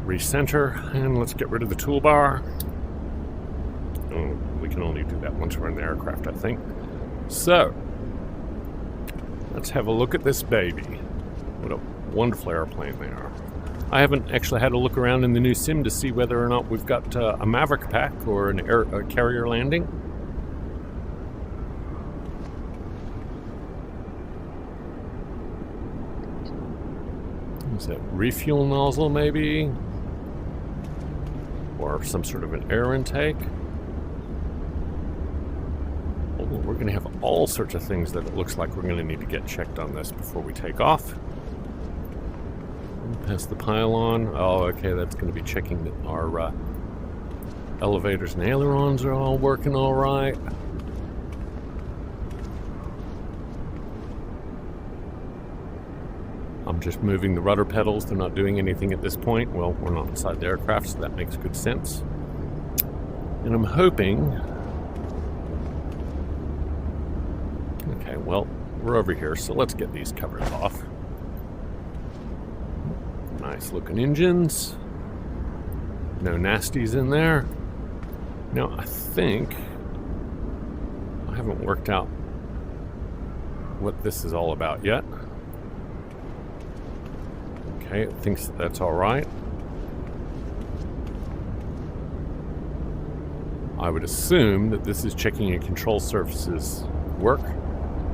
Recenter, and let's get rid of the toolbar. Oh, we can only do that once we're in the aircraft, I think. So, let's have a look at this baby. What a wonderful airplane they are. I haven't actually had a look around in the new sim to see whether or not we've got a Maverick pack or a carrier landing. Is that refuel nozzle maybe? Or some sort of an air intake? Oh, we're going to have all sorts of things that it looks like we're going to need to get checked on this before we take off. Past the pylon. Oh, okay, that's going to be checking that our elevators and ailerons are all working all right. I'm just moving the rudder pedals. They're not doing anything at this point. Well, we're not inside the aircraft, so that makes good sense. And I'm hoping... Okay, well, we're over here, so let's get these covers off. Nice looking engines. No nasties in there. Now, I think I haven't worked out what this is all about yet. Okay, it thinks that's all right. I would assume that this is checking a control surface's work,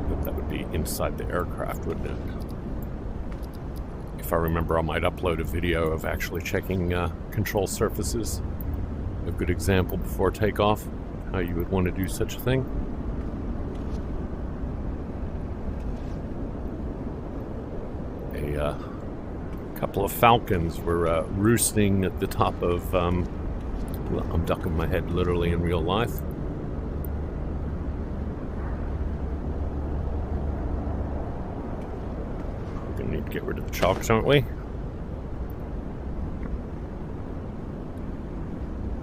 but that would be inside the aircraft, wouldn't it? If I remember, I might upload a video of actually checking control surfaces. A good example before takeoff, how you would want to do such a thing. A couple of falcons were roosting at the top of, well, I'm ducking my head literally in real life. Need to get rid of the chocks, aren't we?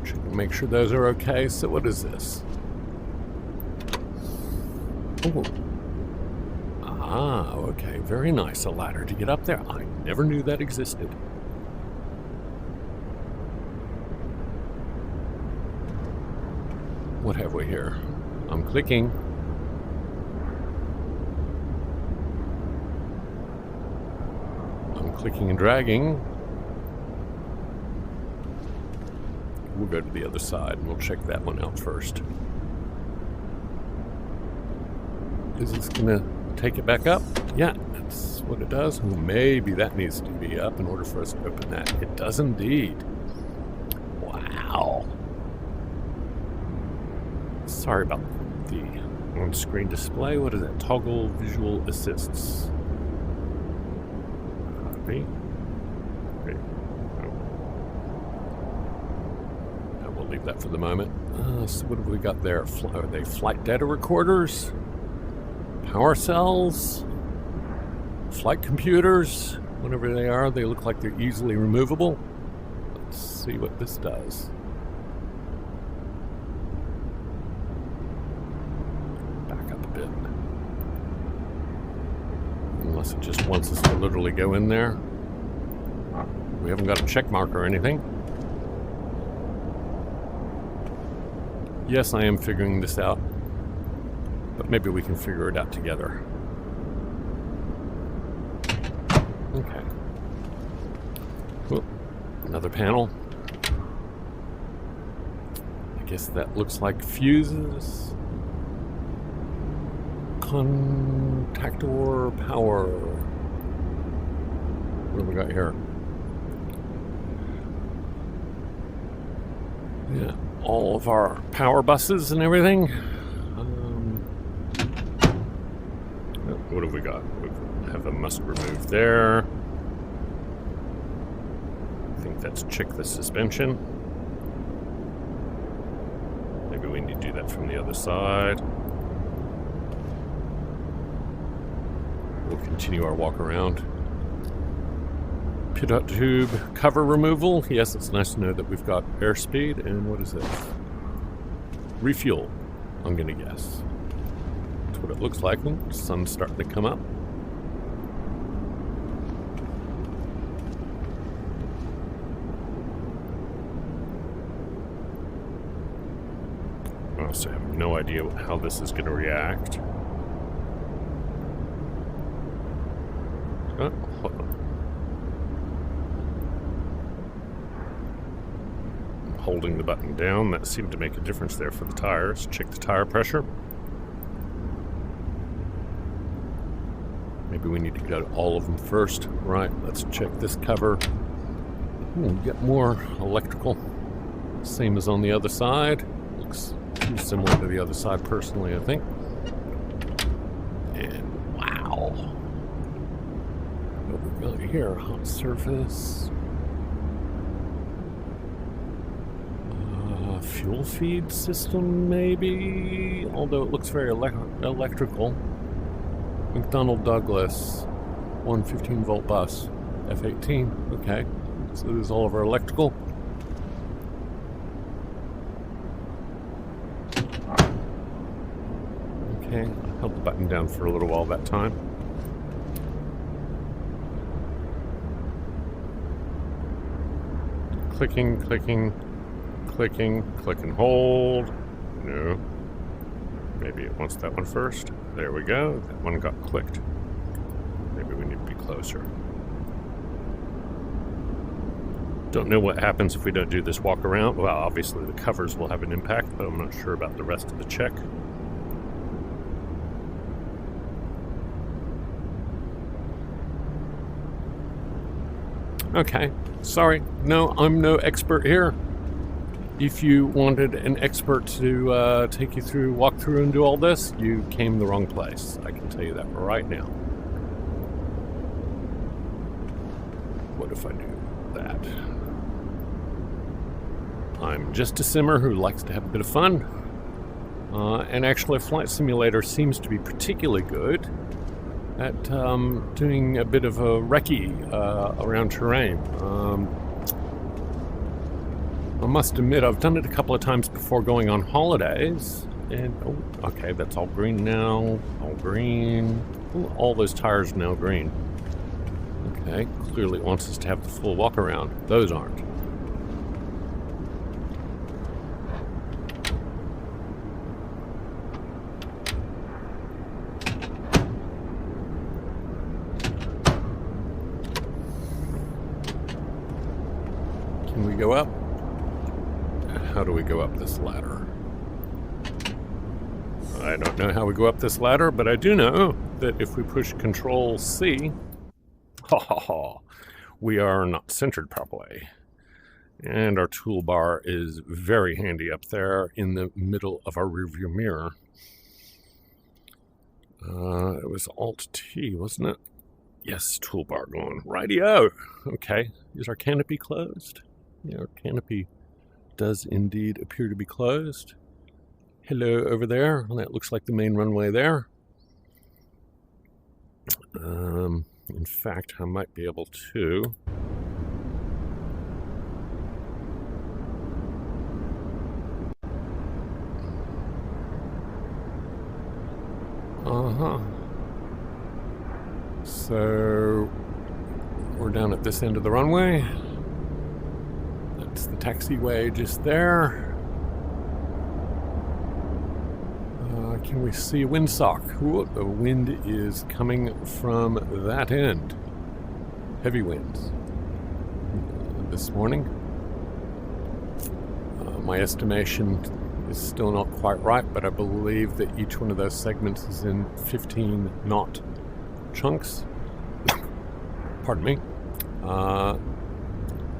Check and make sure those are okay. So what is this? Oh. Ah, okay. Very nice. A ladder to get up there. I never knew that existed. What have we here? I'm clicking. Clicking and dragging. We'll go to the other side and we'll check that one out first. Is this gonna take it back up? Yeah, that's what it does. Well, maybe that needs to be up in order for us to open that. It does indeed. Wow. Sorry about the on-screen display. What is that? Toggle visual assists. Okay. We'll leave that for the moment. So what have we got there? Are they flight data recorders? Power cells? Flight computers? Whatever they are, they look like they're easily removable. Let's see what this does. Back up a bit. Unless it just wants us to literally go in there. We haven't got a check mark or anything. Yes, I am figuring this out, but maybe we can figure it out together. Okay. Oop, another panel. I guess that looks like fuses. Contactor power. What have we got here? Yeah, all of our power buses and everything. What have we got? We have a must remove there. I think that's check the suspension. Maybe we need to do that from the other side. We'll continue our walk around. Pitot tube cover removal. Yes, it's nice to know that we've got airspeed. And what is this? Refuel, I'm going to guess. That's what it looks like when the sun's starting to come up. also have no idea how this is going to react. Oh, hold on. I'm holding the button down. That seemed to make a difference there for the tires. Check the tire pressure. Maybe we need to go to all of them first. Right, let's check this cover. Ooh, get more electrical. Same as on the other side. Looks too similar to the other side personally, I think. And wow. What we got here? Hot surface. Fuel feed system, maybe? Although it looks very electrical. McDonnell Douglas 115 volt bus. F-18. Okay. So there's all of our electrical. Okay, I held the button down for a little while that time. Clicking, clicking, clicking, click and hold. No. Maybe it wants that one first. There we go. That one got clicked. Maybe we need to be closer. Don't know what happens if we don't do this walk around. Well, obviously the covers will have an impact, but I'm not sure about the rest of the check. Okay, sorry. No, I'm no expert here. If you wanted an expert to take you through, walk through and do all this, you came the wrong place. I can tell you that right now. What if I do that? I'm just a simmer who likes to have a bit of fun. And actually, Flight Simulator seems to be particularly good at doing a bit of a recce around terrain. I must admit, I've done it a couple of times before going on holidays. And, oh, okay, that's all green now. All green. Ooh, all those tires now green. Okay, clearly it wants us to have the full walk around. Those aren't. Can we go up? How do we go up this ladder? I don't know how we go up this ladder, but I do know that if we push Control C, we are not centered properly. And our toolbar is very handy up there in the middle of our rearview mirror. It was Alt-T, wasn't it? Yes, toolbar going. Rightio. Okay, is our canopy closed? Yeah, our canopy does indeed appear to be closed. Hello over there. Well, that looks like the main runway there. In fact, I might be able to... So, we're down at this end of the runway. That's the taxiway just there. Can we see a windsock? Ooh, the wind is coming from that end. Heavy winds this morning. My estimation is still not quite right, but I believe that each one of those segments is in 15 knot chunks. Pardon me.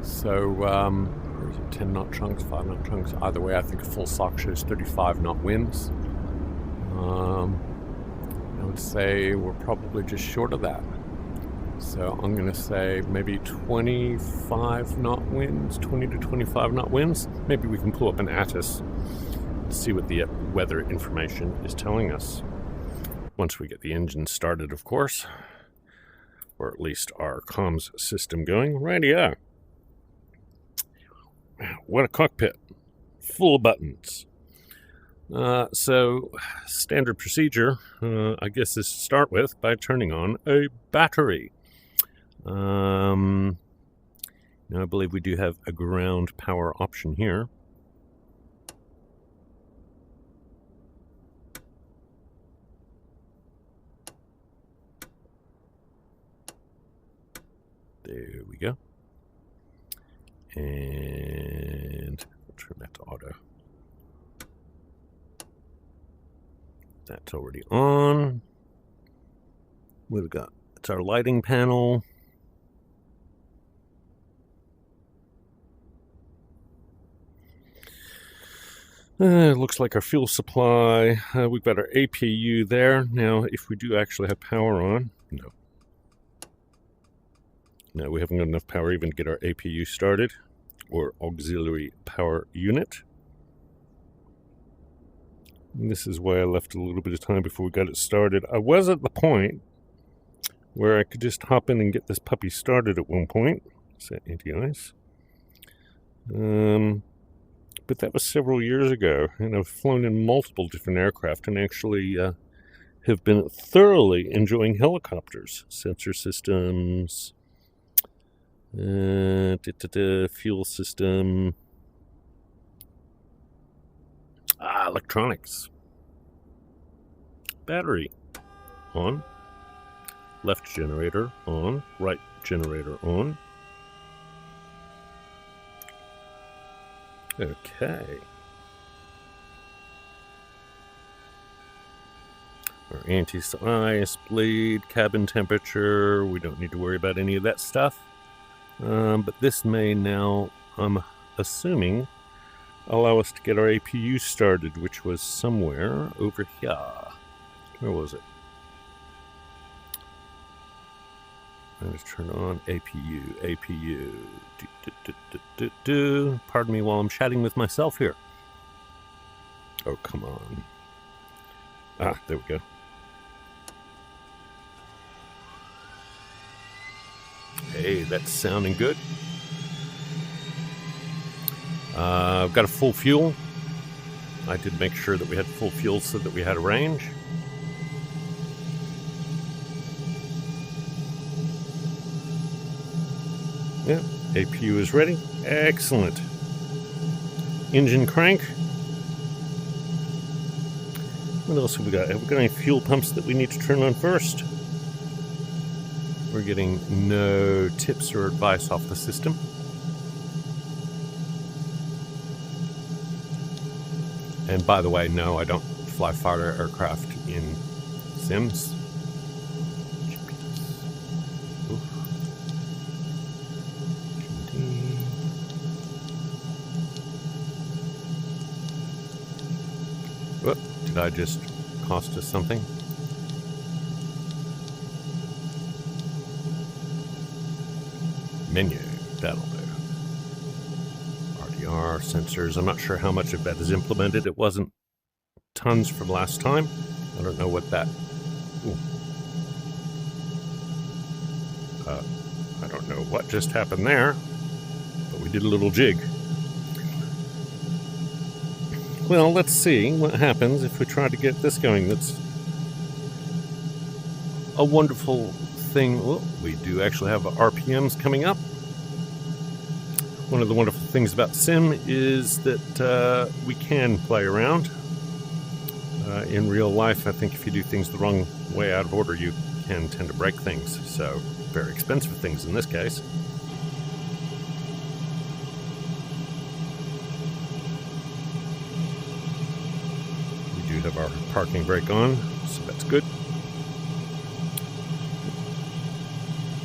There's 10 knot chunks, 5 knot chunks. Either way, I think a full sock shows 35 knot winds. I would say we're probably just short of that. So I'm going to say maybe 25 knot winds, 20 to 25 knot winds. Maybe we can pull up an ATIS to see what the weather information is telling us. Once we get the engine started, of course. Or at least our comms system going. Rightio. What a cockpit. Full of buttons. So, standard procedure, I guess, is to start with by turning on a battery. Now, I believe we do have a ground power option here. There we go. And we'll turn that to auto. That's already on. What have we got? It's our lighting panel. Looks like our fuel supply. We've got our APU there. Now, if we do actually have power on, no. No, we haven't got enough power even to get our APU started, or auxiliary power unit. And this is why I left a little bit of time before we got it started. I was at the point where I could just hop in and get this puppy started at one point. Set anti-ice. But that was several years ago, and I've flown in multiple different aircraft and actually have been thoroughly enjoying helicopters. Sensor systems, fuel system, electronics, battery on, left generator on, right generator on. Okay. Our anti-ice, bleed, cabin temperature. We don't need to worry about any of that stuff. But this may now, I'm assuming, allow us to get our APU started, which was somewhere over here. Where was it? Let's turn on APU. Pardon me while I'm chatting with myself here. Oh, come on. There we go. Hey, that's sounding good. I've got a full fuel. I did make sure that we had full fuel so that we had a range. Yeah, APU is ready. Excellent. Engine crank. What else have we got? Have we got any fuel pumps that we need to turn on first? We're getting no tips or advice off the system. And by the way, no, I don't fly fighter aircraft in sims. Whoop, did I just cost us something? Menu, that'll do. RDR, sensors, I'm not sure how much of that is implemented. It wasn't tons from last time. I don't know what that... I don't know what just happened there, but we did a little jig. Well, let's see what happens if we try to get this going. That's a wonderful thing. Well, we do actually have RPMs coming up. One of the wonderful things about Sim is that we can play around. In real life, I think if you do things the wrong way out of order, you can tend to break things. So, very expensive things in this case. Have our parking brake on, so that's good.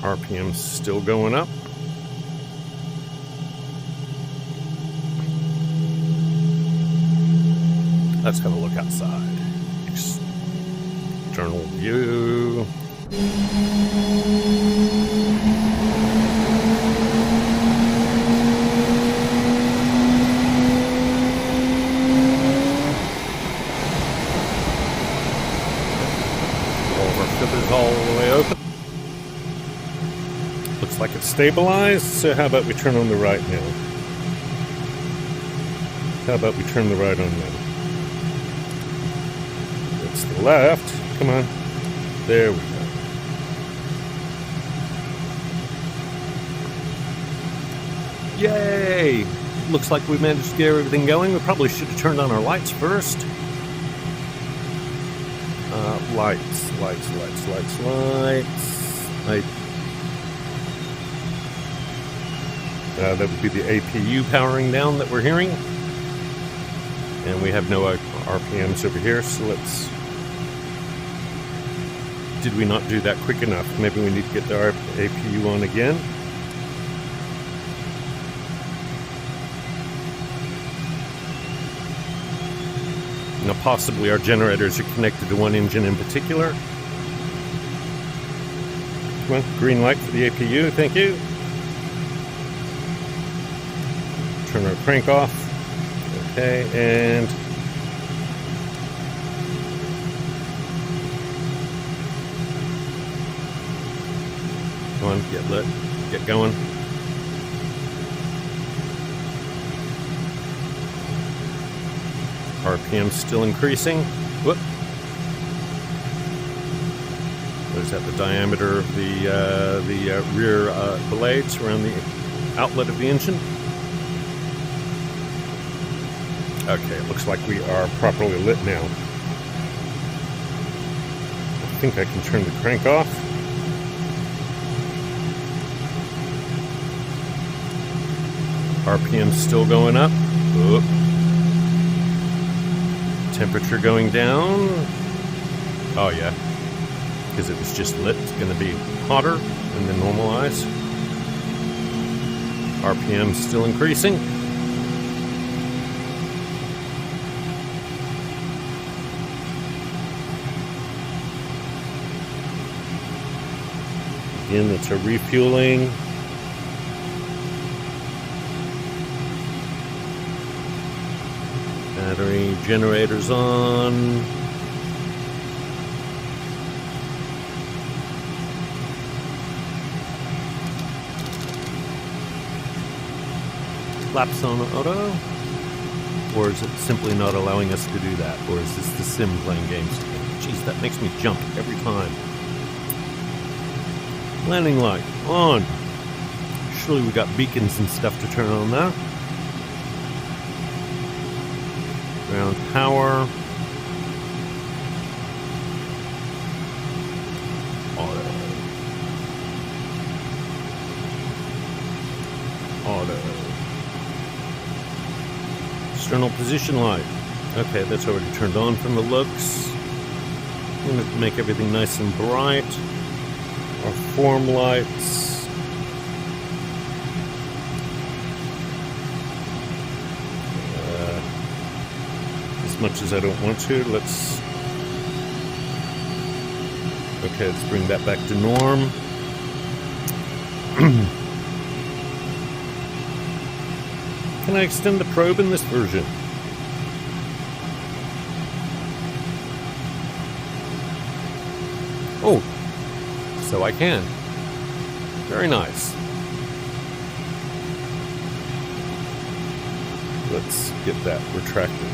RPM's still going up. Let's have a look outside. External view. All the way open. Looks like it's stabilized, so how about we turn on the right now? How about we turn the right on now? It's the left. Come on. There we go. Yay! Looks like we managed to get everything going. We probably should have turned on our lights first. Lights. That would be the APU powering down that we're hearing. And we have no RPMs over here, so let's... Did we not do that quick enough? Maybe we need to get the APU on again. Now, possibly our generators are connected to one engine in particular. Come on, green light for the APU, thank you. Turn our crank off. Okay, and come on, get lit, get going. RPM still increasing. Whoop. What is that? The diameter of the rear blades around the outlet of the engine. Okay, it looks like we are properly lit now. I think I can turn the crank off. RPM still going up. Whoop. Temperature going down. Oh yeah, because it was just lit. It's going to be hotter and then normalize. RPM still increasing. Again, that's a refueling. Battery generators on. Flaps on auto? Or is it simply not allowing us to do that? Or is this the sim playing games again? Jeez, that makes me jump every time. Landing light on. Surely we got beacons and stuff to turn on now. Ground power. Auto. Auto. External position light. Okay, that's already turned on from the looks. I'm going to make everything nice and bright. Our form lights. As much as I don't want to, let's... Okay, let's bring that back to norm. Can I extend the probe in this version? Oh, so I can. Very nice. Let's get that retracted.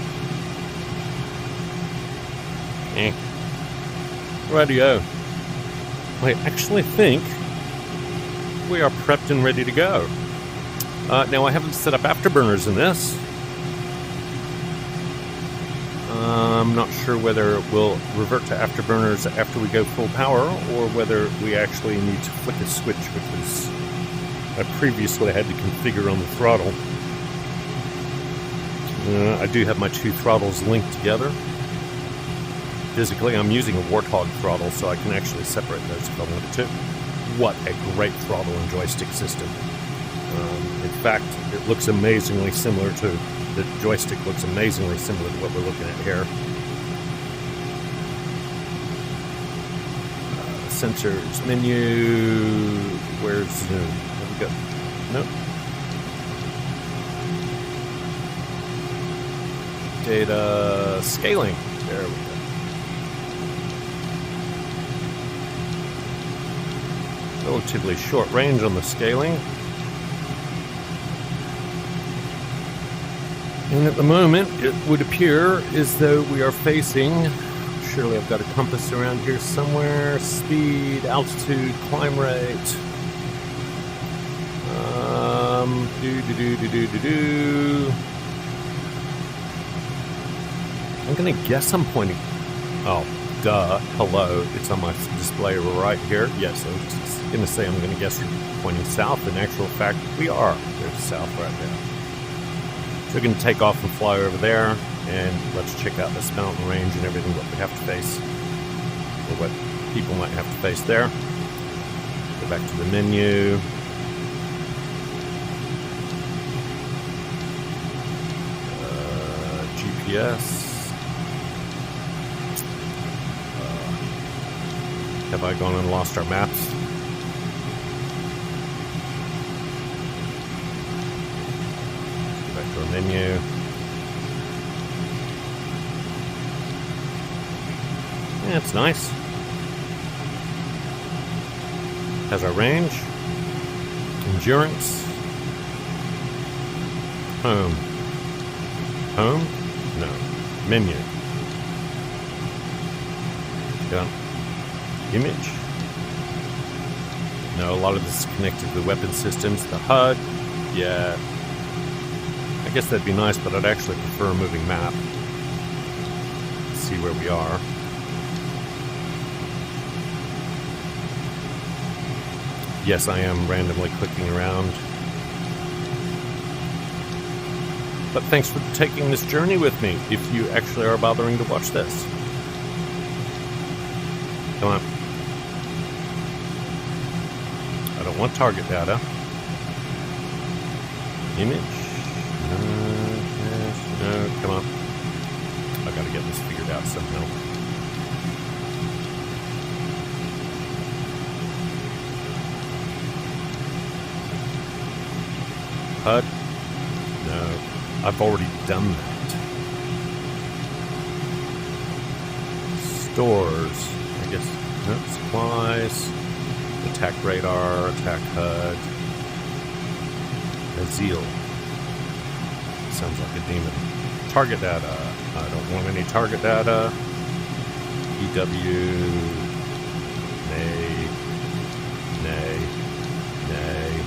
Rightio. I actually think we are prepped and ready to go. Now, I haven't set up afterburners in this. I'm not sure whether it will revert to afterburners after we go full power, or whether we actually need to flick a switch, because I previously had to configure on the throttle. I do have my two throttles linked together. Physically, I'm using a Warthog throttle, so I can actually separate those if I wanted to. What a great throttle and joystick system. In fact, it looks amazingly similar to... The joystick looks amazingly similar to what we're looking at here. Sensors, menu... Where's zoom? There we go. Nope. Data scaling. There we go. Relatively short range on the scaling. And at the moment, it would appear as though we are facing, surely I've got a compass around here somewhere, speed, altitude, climb rate. I'm going to guess I'm pointing. Oh, Duh. Hello. It's on my display right here. Yes, I was just going to say I'm going to guess you're pointing south. In actual fact, we are. There's south right there. So we're going to take off and fly over there, and let's check out this mountain range and everything, what we have to face, or what people might have to face there. Go back to the menu. GPS. Have I gone and lost our maps? Go back to our menu. Yeah, it's nice. Has our range, endurance, home. Home? No. Menu. Done. Image. No, a lot of this is connected to the weapon systems. The HUD. Yeah. I guess that'd be nice, but I'd actually prefer a moving map. Let's see where we are. Yes, I am randomly clicking around. But thanks for taking this journey with me, if you actually are bothering to watch this. Come on. I don't want target data. Image. No, come on. I gotta get this figured out somehow. HUD. No. I've already done that. Stores. I guess. No, supplies. Attack radar. Attack HUD. Azil. Sounds like a demon. Target data. I don't want any target data. EW. Nay. Nay. Nay.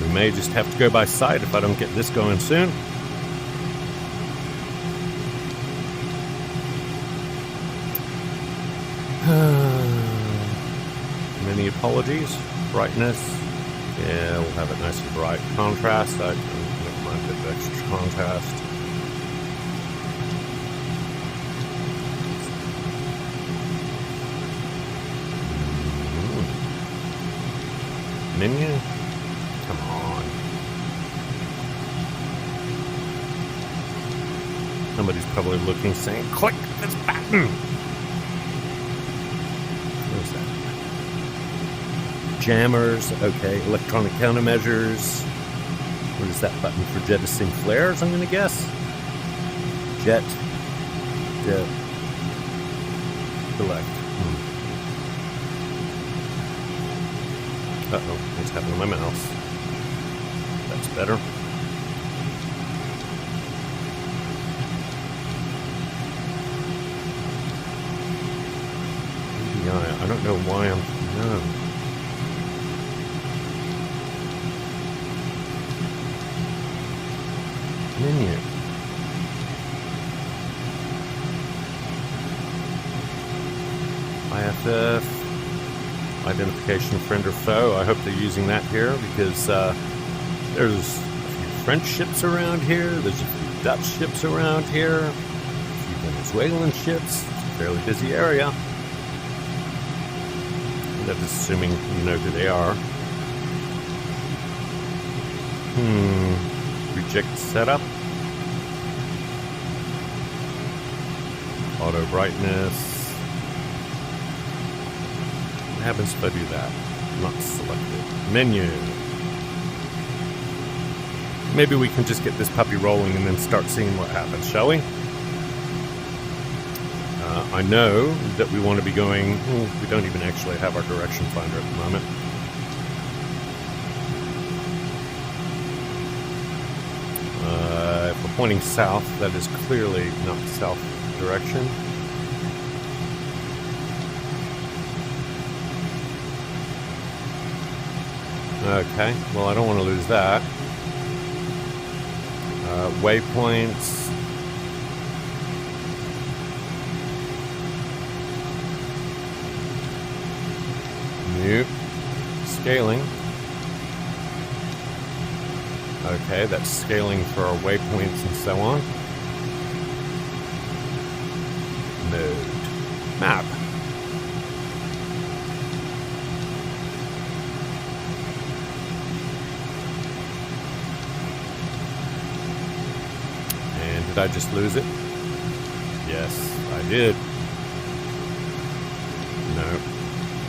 We may just have to go by sight if I don't get this going soon. Many apologies. Brightness. Yeah, we'll have it nice and bright. Contrast. I don't mind a bit of extra contrast. Menu? Come on. Somebody's probably looking saying, click this button! What is that? Jammers, okay. Electronic countermeasures. What is that button for jettisoning flares, I'm going to guess? Jet. Select. Uh-oh, what's happening to my mouse? That's better. Yeah, I don't know why I'm... No. Menu. IFF. Identification friend or foe. I hope they're using that here because there's a few French ships around here. There's a few Dutch ships around here. A few Venezuelan ships. It's a fairly busy area. That's assuming you know who they are. Reject setup. Auto brightness. What happens if I do that? Not selected. Menu. Maybe we can just get this puppy rolling and then start seeing what happens, shall we? I know that we want to be going... we don't even actually have our direction finder at the moment. If we're pointing south, that is clearly not south direction. Okay, well, I don't want to lose that. Waypoints. Nope. Scaling. Okay, that's scaling for our waypoints and so on. Mode. Map. And did I just lose it? Yes, I did. No.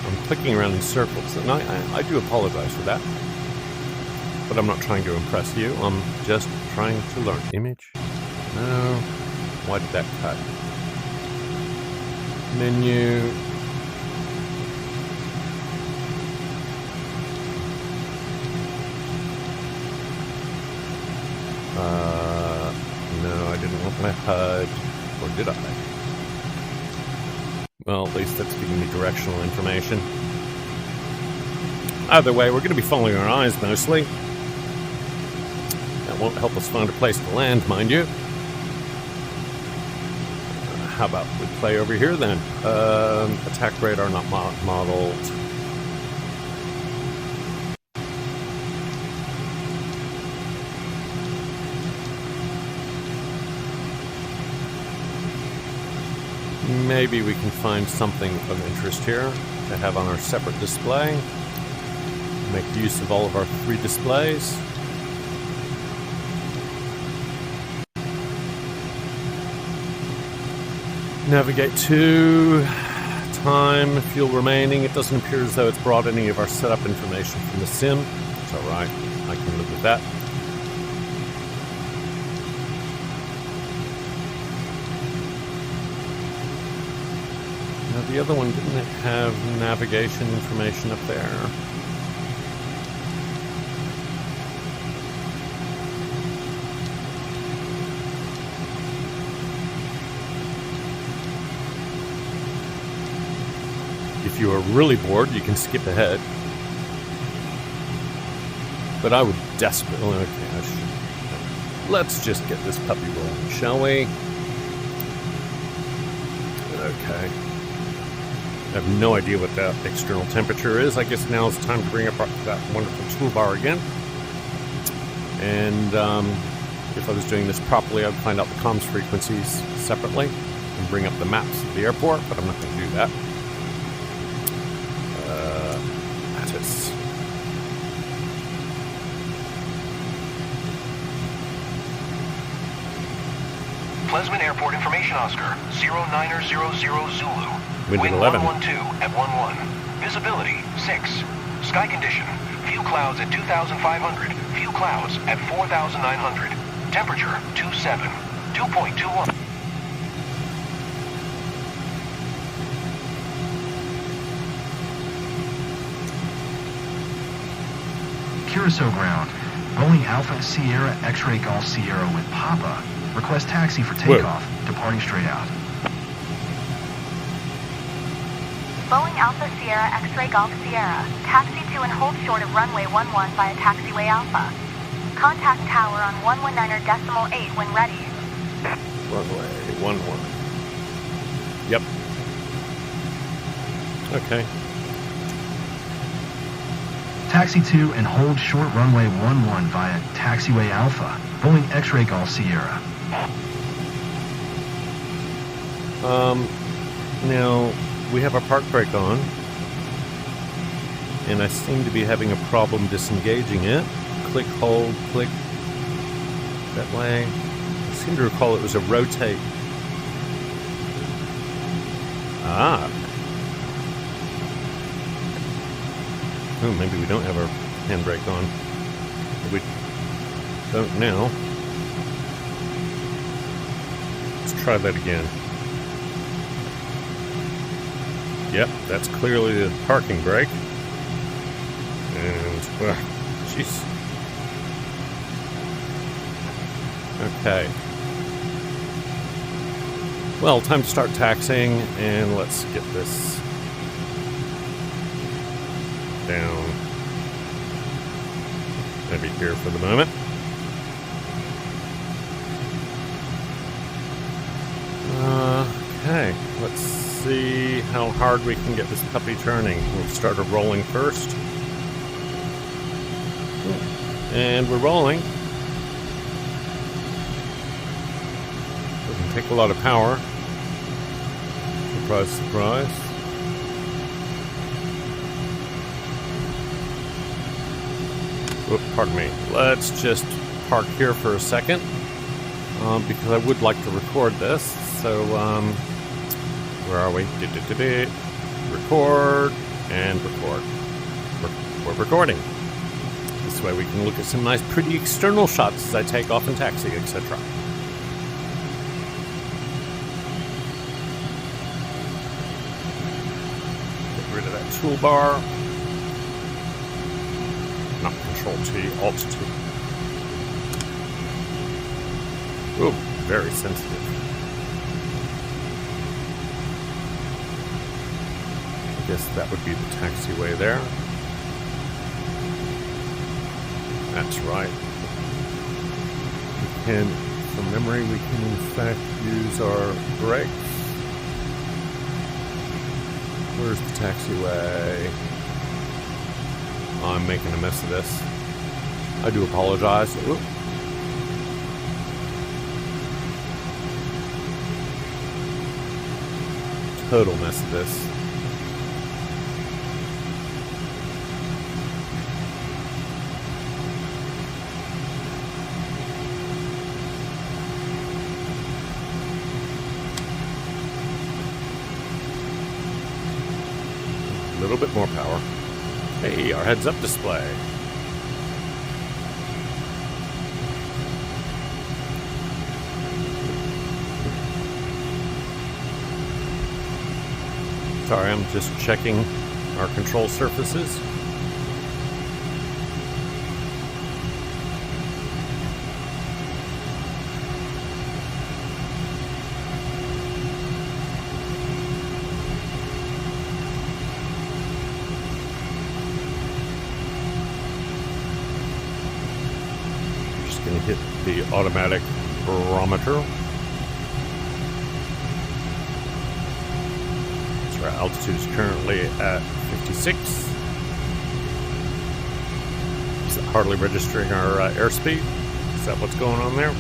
I'm clicking around in circles, and I do apologize for that. But I'm not trying to impress you. I'm just trying to learn. Image? No. Why did that cut? Menu. No, I didn't want my HUD. Or did I? Well, at least that's giving me directional information. Either way, we're going to be following our eyes mostly. That won't help us find a place to land, mind you. How about we play over here then? Attack radar not modeled. Maybe we can find something of interest here to have on our separate display. Make use of all of our 3 displays. Navigate to time, fuel remaining. It doesn't appear as though it's brought any of our setup information from the sim. It's alright, I can live with that. Now the other one, didn't it have navigation information up there? If you are really bored, you can skip ahead. But I would desperately... Okay, let's just get this puppy rolling, shall we? Okay. I have no idea what that external temperature is. I guess now it's time to bring up that wonderful toolbar again. And if I was doing this properly, I'd find out the comms frequencies separately and bring up the maps of the airport, but I'm not going to do that. Pleasant Airport Information, Oscar. 0900 Zulu. Wind 11. 112 at 11. Visibility 6. Sky condition. Few clouds at 2,500. Few clouds at 4,900. Temperature 27. 2.21. Curacao ground. Boeing Alpha Sierra X-Ray Golf Sierra with Papa. Request taxi for takeoff. Whoa. Departing straight out. Boeing Alpha Sierra X-Ray Golf Sierra. Taxi to and hold short of runway 11 via taxiway Alpha. Contact tower on 119.8 when ready. Runway 11. Yep. Okay. Taxi to and hold short runway 11 via taxiway Alpha. Boeing X-Ray Golf Sierra. Now, we have our park brake on, and I seem to be having a problem disengaging it. Click, hold, click, that way. I seem to recall it was a rotate. Ah. Oh, maybe we don't have our handbrake on. We don't now. Let's try that again. Yep, that's clearly the parking brake. And, jeez. Okay. Well, time to start taxiing, and let's get this down. Maybe here for the moment. Okay, let's see how hard we can get this puppy turning. We'll start her rolling first. And we're rolling. Doesn't take a lot of power. Surprise, surprise. Whoop, pardon me. Let's just park here for a second. Because I would like to record this. So, where are we? Record and record. We're recording. This way we can look at some nice, pretty external shots as I take off in taxi, etc. Get rid of that toolbar. Not Control T, Alt T. Ooh, very sensitive. I guess that would be the taxiway there. That's right. We can, from memory, we can in fact use our brakes. Where's the taxiway? I'm making a mess of this. I do apologize. Ooh. Total mess of this. A little bit more power. Hey, our heads-up display. Sorry, I'm just checking our control surfaces. Just going to hit the automatic barometer. Our altitude is currently at 56. Is it hardly registering our airspeed? Is that what's going on there?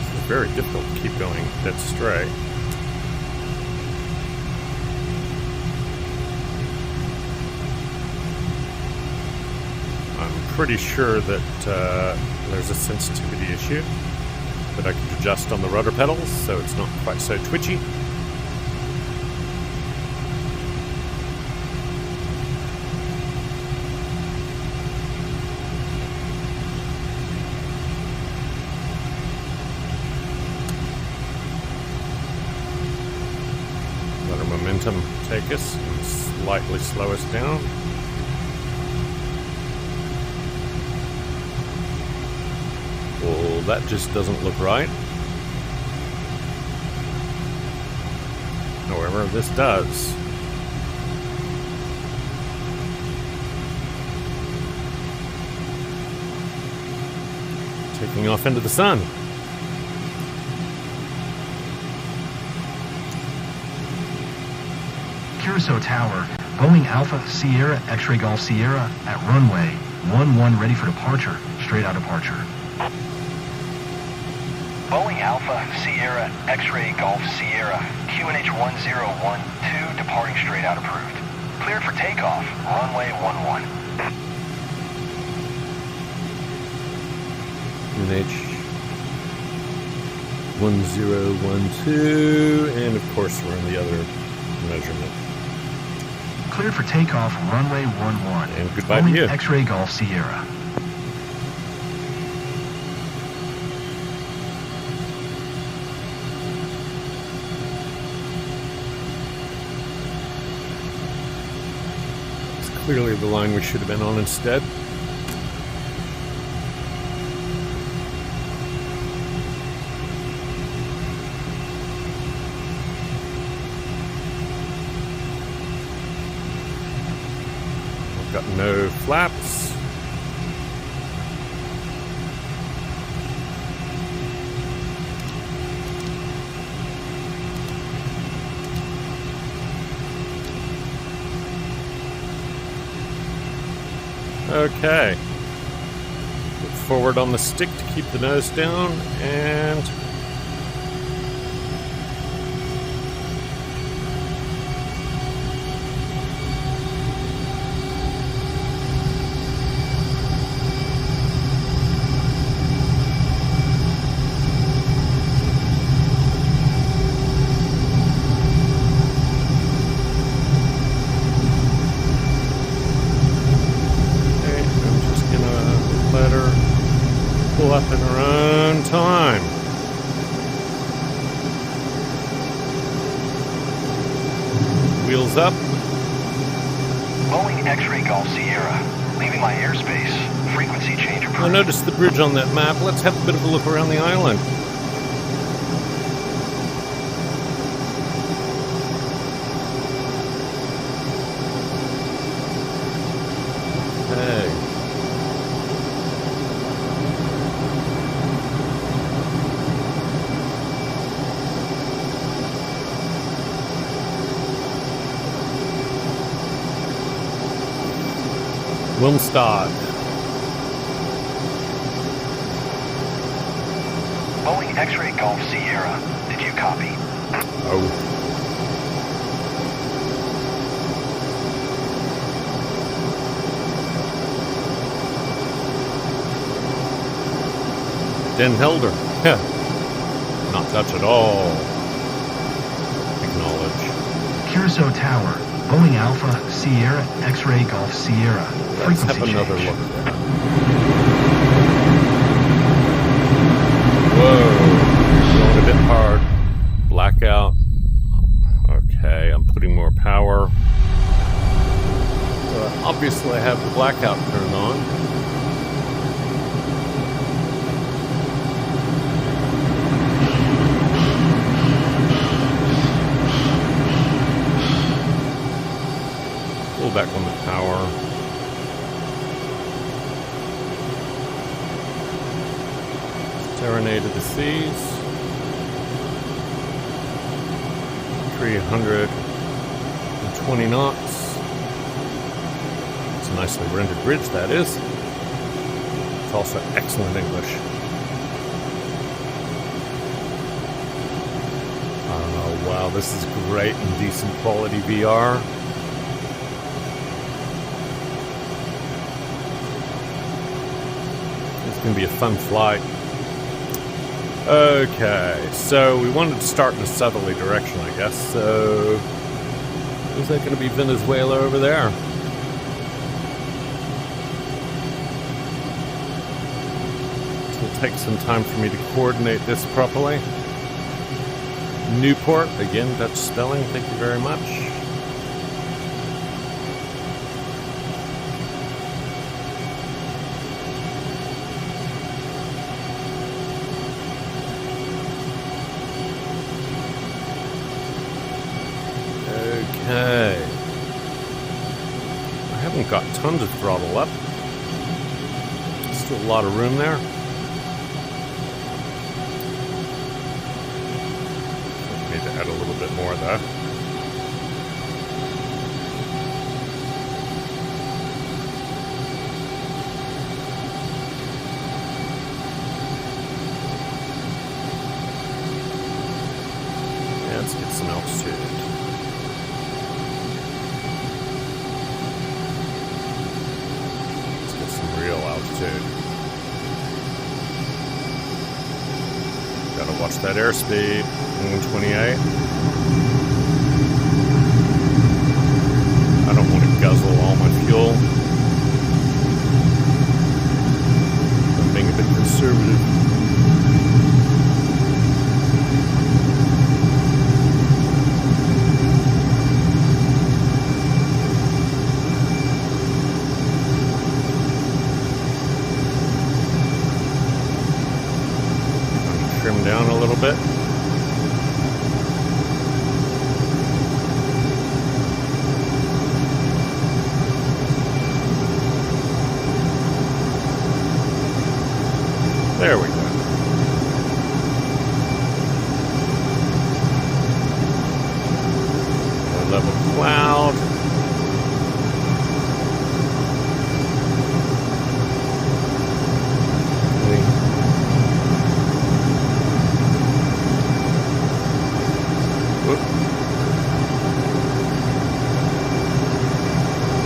It's very difficult to keep going dead straight. I'm pretty sure that there's a sensitivity issue that I can adjust on the rudder pedals so it's not quite so twitchy. Let our momentum take us and slightly slow us down. Well, that just doesn't look right. However, this does. Taking off into the sun. Curacao Tower, Boeing Alpha Sierra X-Ray Golf Sierra at runway 11 ready for departure, straight out departure. Boeing Alpha Sierra X-Ray Golf Sierra, QNH 1012, departing straight out approved. Cleared for takeoff, runway 11. QNH 1012, and of course we're in the other measurement. Cleared for takeoff, runway 11. And goodbye Boeing to you. X-Ray Golf Sierra. Clearly the line we should have been on instead. got no flaps. Okay. Put forward on the stick to keep the nose down, and up in her own time. Wheels up. Boeing X-ray Golf Sierra, leaving my airspace. Frequency change approved. I noticed the bridge on that map. Let's have a bit of a look around the island. Hey. Wilmstad. Boeing X-ray Golf Sierra. Did you copy? Oh. Den Helder. Not Dutch at all. Acknowledge. Curacao Tower, Boeing Alpha, Sierra, X-ray Golf Sierra. Let's have Frequency another change. look at that. Whoa. Going a bit hard. Blackout. Okay, I'm putting more power. Obviously I have the blackout turned on. Pull back on the power. Serenade of the Seas. 320 knots. It's a nicely rendered bridge, that is. It's also excellent English. Oh, wow, this is great and decent quality VR. It's going to be a fun flight. Okay, so we wanted to start in a southerly direction, I guess. So, is that going to be Venezuela over there? It'll take some time for me to coordinate this properly. Newport, again, Dutch spelling, thank you very much. Okay. I haven't got tons of throttle up. Still a lot of room there. Need to add a little bit more though. Yeah, let's get some altitude. Real altitude. Gotta watch that airspeed. 128. I don't want to guzzle all my fuel. I'm being a bit conservative. Trim down a little bit. There we go. A level cloud. Whoop.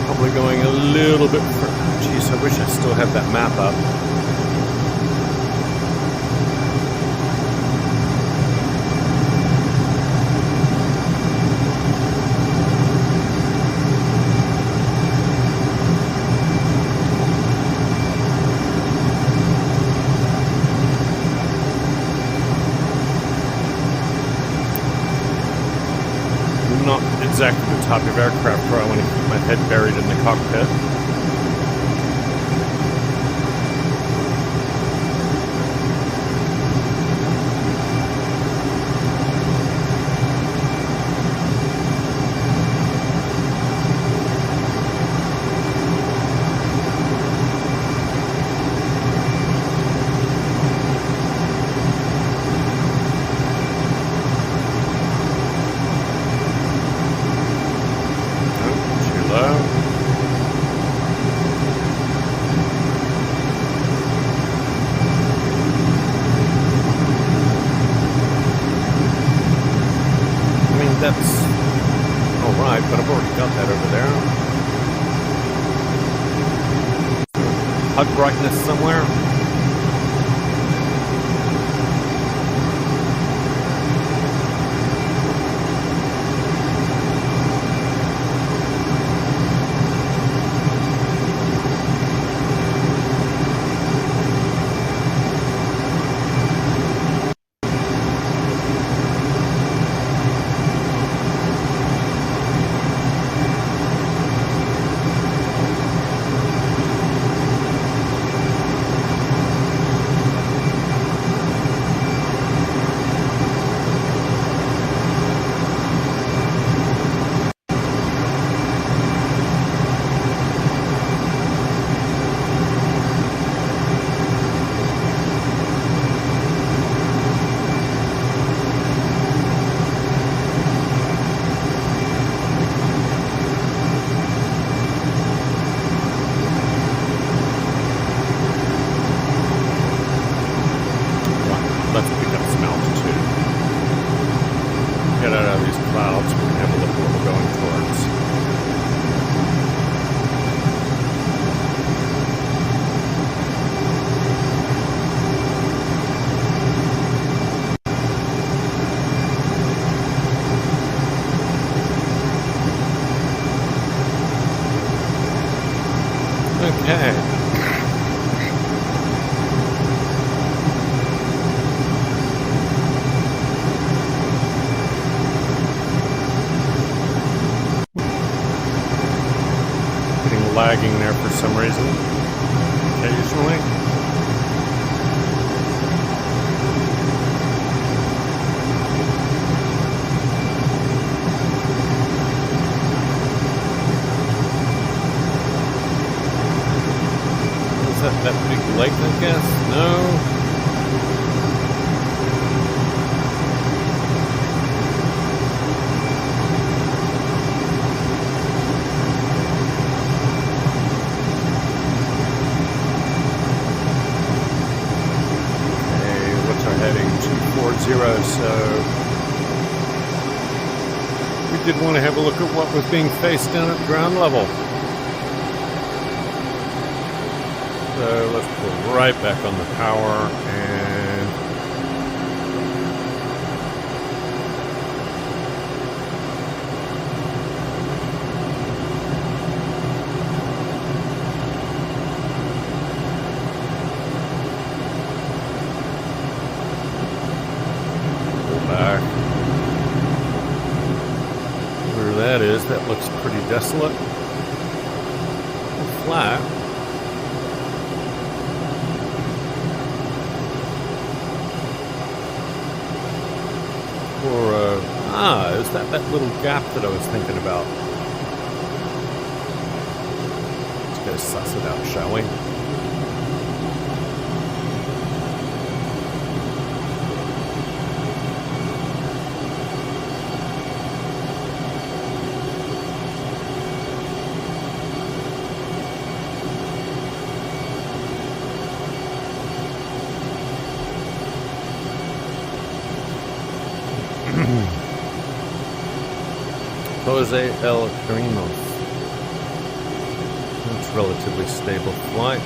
Probably going a little bit further. Jeez, I wish I still had that map up. Not exactly the type of aircraft where I want to keep my head buried in the cockpit. That's alright, but I've already got that over there. HUD brightness somewhere. Let's pick up some altitude. Get out of these clouds. We can have a look at what we're going towards. Okay. Lagging there for some reason, occasionally. Is that big lake, I guess? No. So we did want to have a look at what was being faced down at ground level. So let's pull right back on the power and that is, that looks pretty desolate and flat. Or, is that little gap that I was thinking about? Let's go suss it out, shall we? Jose El Carinos. It's relatively stable flight.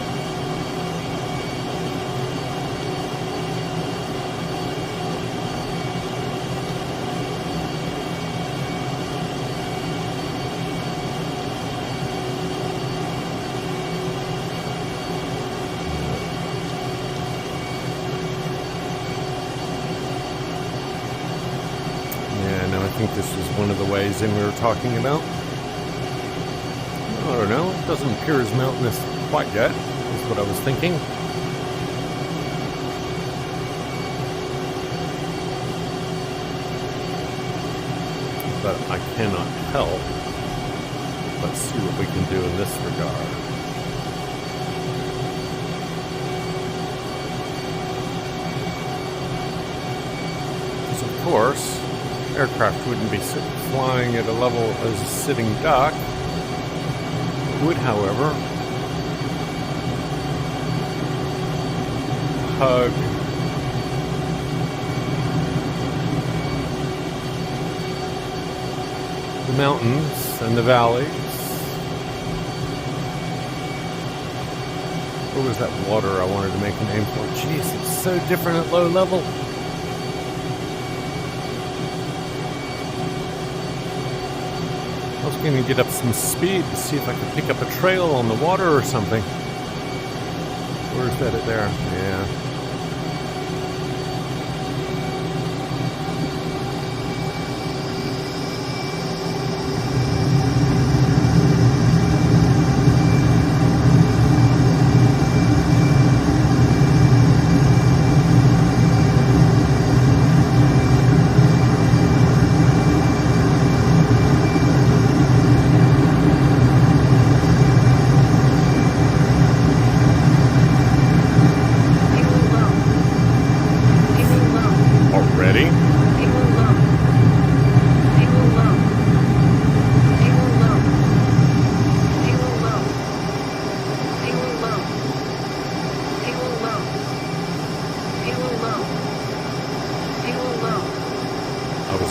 I think this was one of the ways in we were talking about. I don't know, it doesn't appear as mountainous quite yet, is what I was thinking. But I cannot help but see what we can do in this regard. Because of course, aircraft wouldn't be flying at a level as a sitting duck. Would, however, hug the mountains and the valleys. What was that water I wanted to make a name for? Jeez, it's so different at low level. I was going to get up some speed to see if I could pick up a trail on the water or something. Where's that at there? Yeah.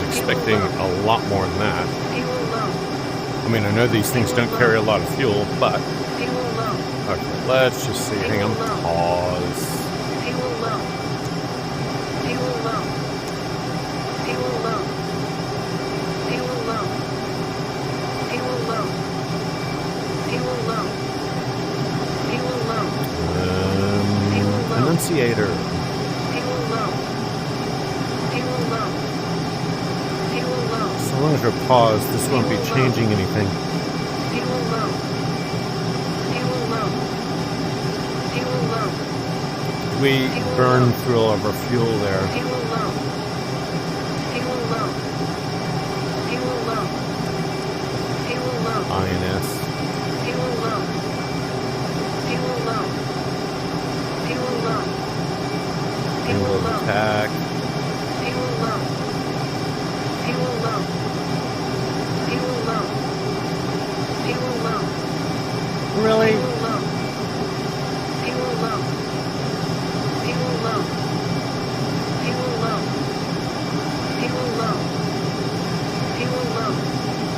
Expecting a lot more than that. I mean, I know these things don't carry a lot of fuel, but okay, let's just see. Hang on, pause. Enunciator. As long as we're paused, this won't be changing anything. We burn through all of our fuel there. INS. Angle of attack. Really?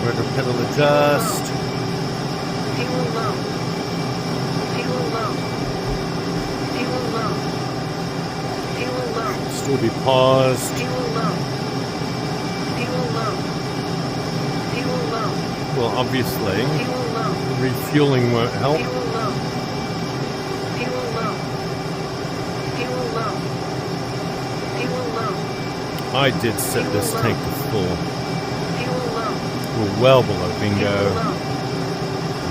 Rudder pedal adjust. Still be paused. Well, obviously, refueling won't help. I did set this tank to full. We're well below bingo.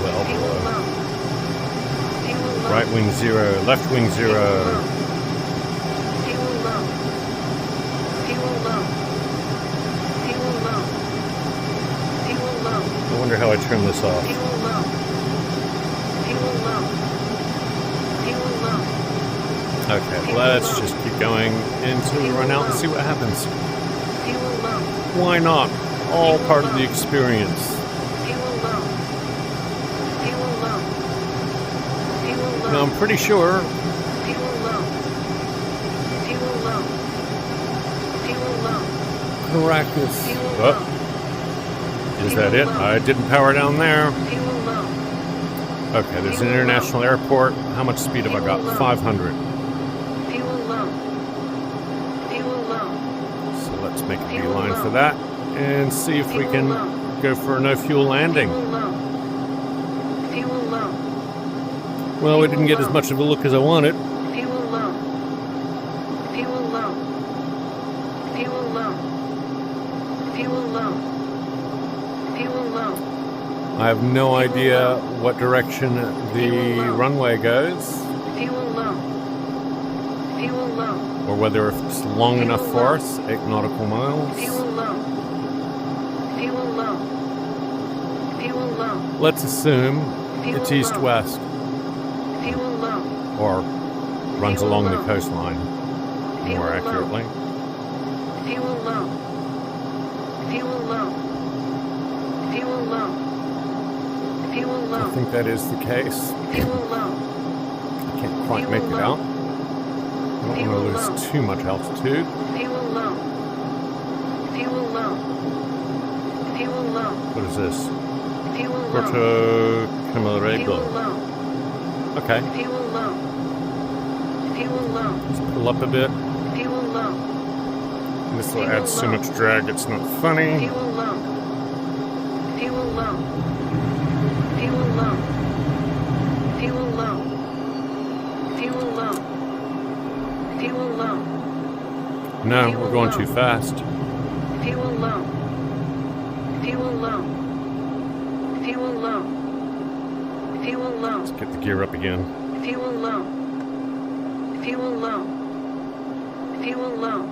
Well below. Right wing 0, left wing 0. I wonder how I turn this off. Okay, let's just keep going until we run out and see what happens. Why not? All part of the experience. Now I'm pretty sure Caracas Is that it? I didn't power down there. Fuel low. Okay, there's an international airport. How much speed have I got? 500. Fuel low. Fuel low. So let's make a beeline for that and see if we can go for a no fuel landing. Fuel low. Fuel low. Well, we didn't get as much of a look as I wanted. Fuel low. Fuel low. Fuel low. Fuel low. Fuel low. I have no idea what direction the runway goes, Fuel low. Fuel low. or whether it's long enough for us, 8 nautical miles. Fuel low. Fuel low. Fuel low. Let's assume Fuel it's low. east-west, Fuel low. or runs Fuel along the low. coastline, Fuel more low. accurately. Fuel low. Fuel low. Fuel low. Fuel I low. think that is the case. Fuel low. I can't quite make it out. I don't Fuel want to low. lose too much altitude. Fuel low. Fuel low. Fuel low. What is this? Fuel low. Puerto Fuel Camarillo. low. Okay, Fuel low. Fuel low. let's pull up a bit. Fuel low. This will Fuel add so low. much drag, it's not funny. Fuel low. Fuel low. Fuel low. Fuel low. Fuel low. Fuel low. No, Fuel we're going low. too fast. Fuel low. Fuel low. Fuel low. Fuel low. Let's get the gear up again. Fuel low. Fuel low. Fuel low.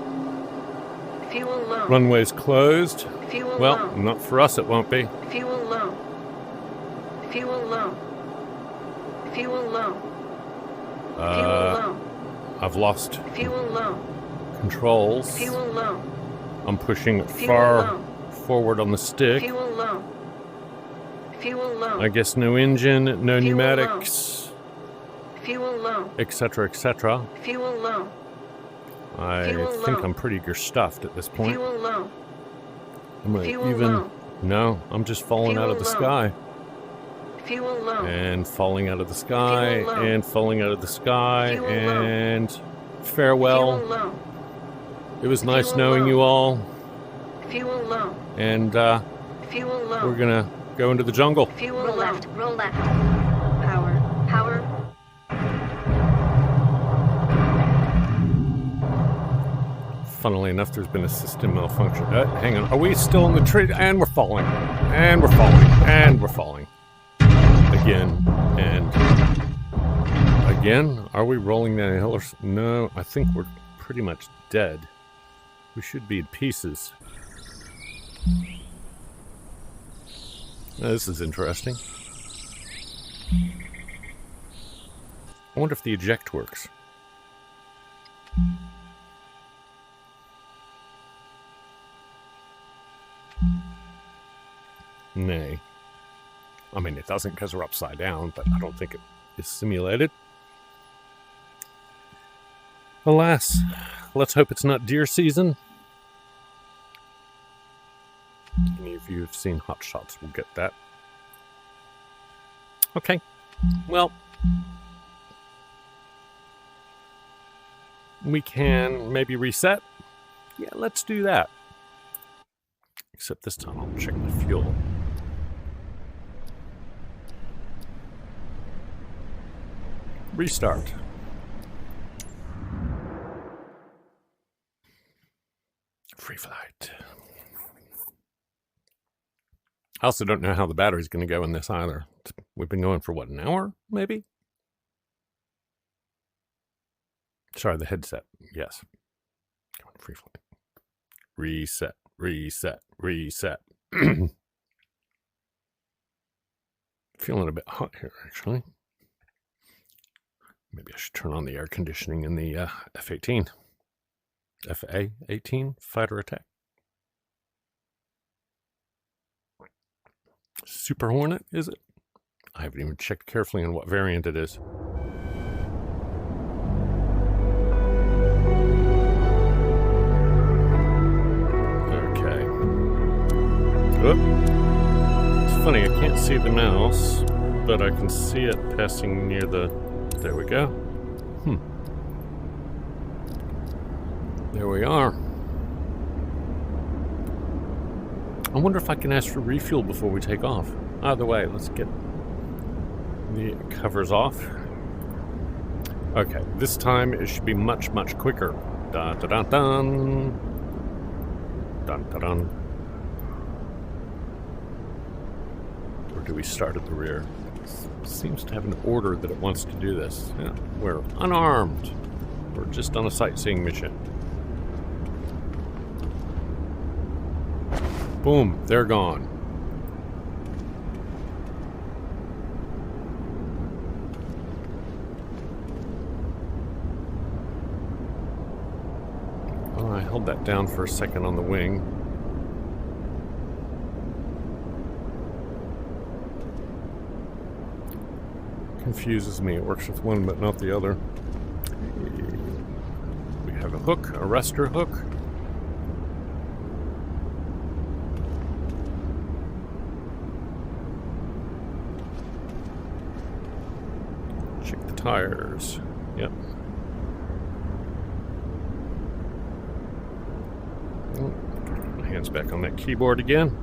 Fuel low. Runway's closed. Fuel Well, low. not for us, it won't be. Fuel low. Fuel low. Fuel low. Fuel low. I've lost Fuel low. controls. Fuel low. I'm pushing Fuel far low. forward on the stick. Fuel low. Fuel low. I guess no engine, no Fuel pneumatics, Fuel low. etc., etc. Fuel low. I Fuel think low. I'm pretty stuffed at this point. Fuel low. I'm gonna Fuel even. low. No, I'm just falling out of the Fuel low. sky. Fuel low. And falling out of the sky, Fuel low. and falling out of the sky, Fuel low. and Fuel farewell. low. It was nice Fuel knowing low. you all, Fuel low. and Fuel low. we're gonna go into the jungle. Fuel Roll low. left, roll left. Power, power. Funnily enough, there's been a system malfunction. Hang on, are we still in the tree? And we're falling, and we're falling, and we're falling. Again, and again. Are we rolling down a hill or no, I think we're pretty much dead. We should be in pieces. Now, this is interesting. I wonder if the eject works. Nay. I mean, it doesn't because we're upside down, but I don't think it is simulated. Alas, let's hope it's not deer season. Any of you who've seen Hot Shots will get that. Okay, well, we can maybe reset. Yeah, let's do that. Except this time I'll check the fuel. Restart. Free flight. I also don't know how the battery's going to go in this either. We've been going for what, an hour, maybe? Sorry, the headset. Yes. Going free flight. Reset, reset, reset. Feeling a bit hot here, actually. Maybe I should turn on the air conditioning in the F-18. F-18 fighter attack. Super Hornet, is it? I haven't even checked carefully on what variant it is. Okay. Oop. funny, I can't see the mouse, but I can see it passing near the... There we go. There we are. I wonder if I can ask for refuel before we take off. Either way, let's get the covers off. Okay, this time it should be much, much quicker. Dun dun dun dun. Dun dun dun. Or do we start at the rear? It seems to have an order that it wants to do this. Yeah, we're unarmed. We're just on a sightseeing mission. Boom, they're gone. Oh, I held that down for a second on the wing. Confuses me. It works with one but not the other. We have a hook, a arrestor hook. Check the tires. Yep. Oh, get my hands back on that keyboard again.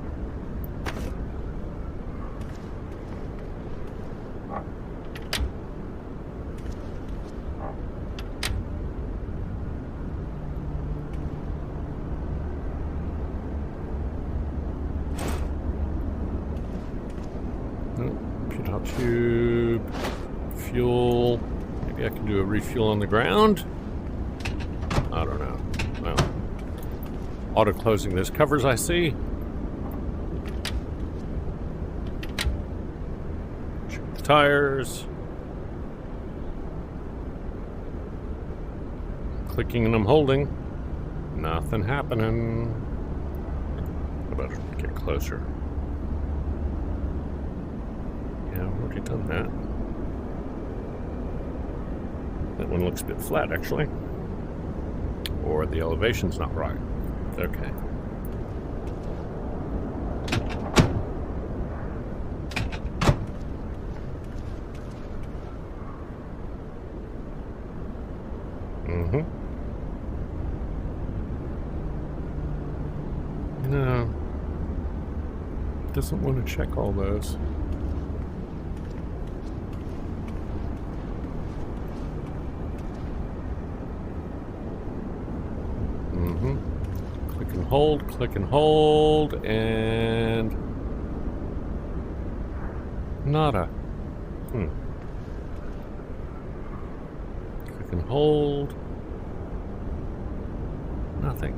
Tube, fuel. Maybe I can do a refuel on the ground. I don't know. Well, auto closing those covers, I see. Check the tires. Clicking and I'm holding. Nothing happening. How about get closer? Yeah, I've already done that. That one looks a bit flat, actually. Or the elevation's not right. Okay. No. Doesn't want to check all those. Click and hold, and nada. Click and hold, nothing.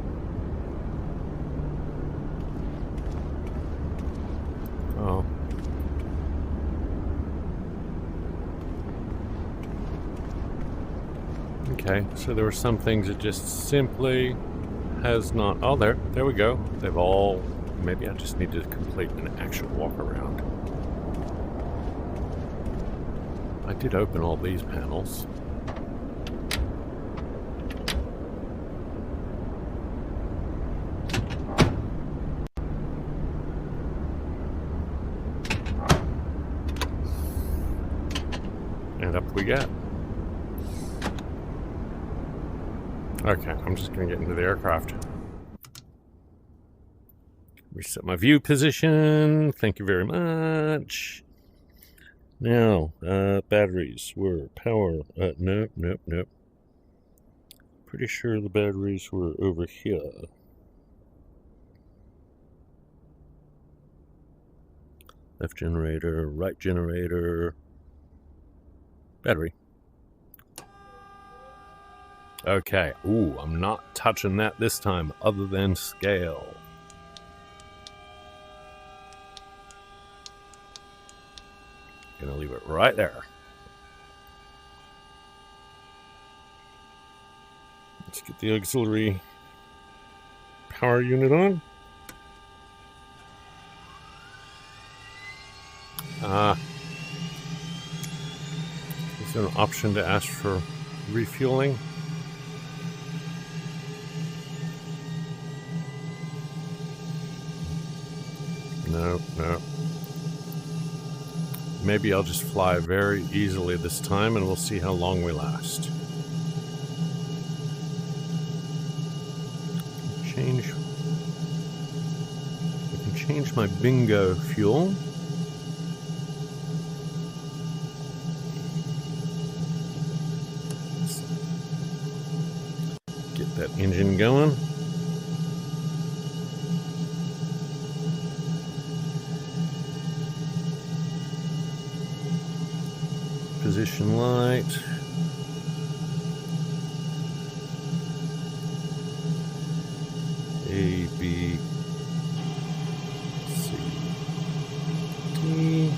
Oh. Okay, so there were some things that just simply has not. Oh, there we go. They've all. Maybe I just need to complete an actual walk around. I did open all these panels. And up we get. Okay, I'm just going to get into the aircraft. Reset my view position. Thank you very much. Now, batteries were power. Nope. Pretty sure the batteries were over here. Left generator, right generator. Battery. Okay. Ooh, I'm not touching that this time, other than scale. Gonna leave it right there. Let's get the auxiliary power unit on. Is there an option to ask for refueling? No. Maybe I'll just fly very easily this time and we'll see how long we last. I can change my bingo fuel. Let's get that engine going. Position light. A, B, C, D.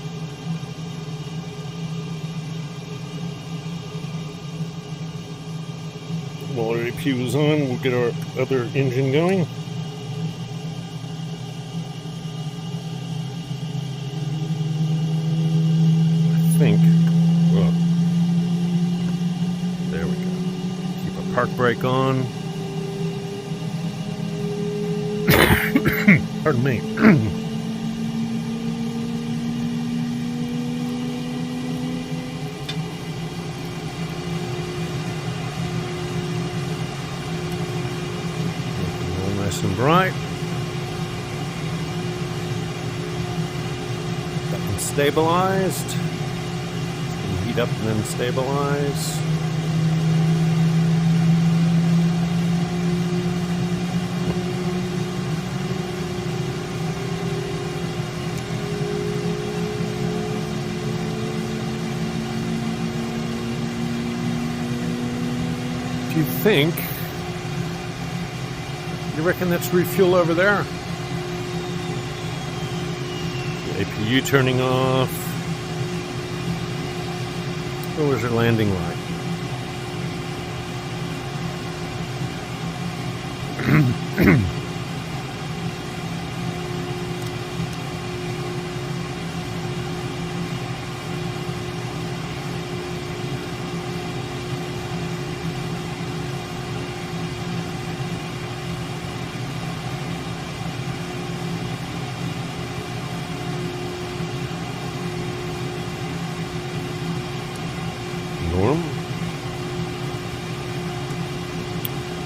While our AP is on, we'll get our other engine going. I think. Well, there we go. Keep our park brake on. Pardon me. All nice and bright. Got them stabilized. Heat up and then stabilize. You think? You reckon that's refuel over there? The APU turning off. What was our landing light?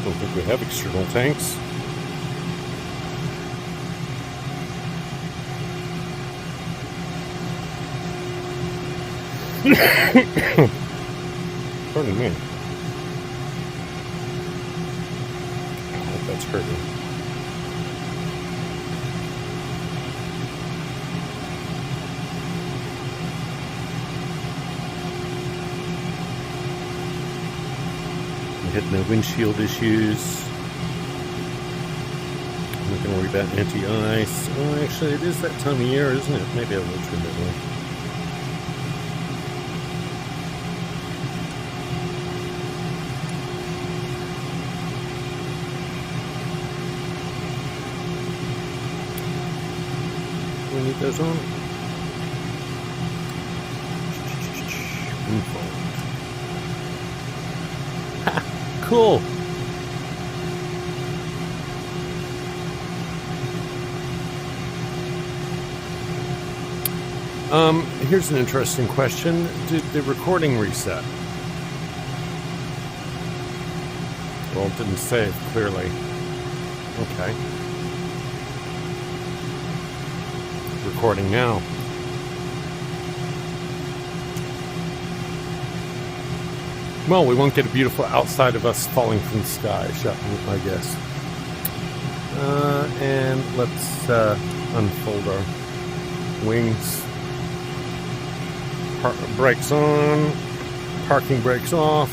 Don't think we have external tanks. Pardon me. I hope that's hurting. Hitting no windshield issues. I'm not going to worry about anti-ice. Oh, actually, it is that time of year, isn't it? Maybe I will turn that on. Do we need those on? Cool. Here's an interesting question. Did the recording reset? Well, it didn't save clearly. Okay. Recording now. Well, we won't get a beautiful outside of us falling from the sky shot, I guess. And let's unfold our wings. Brakes on. Parking brakes off.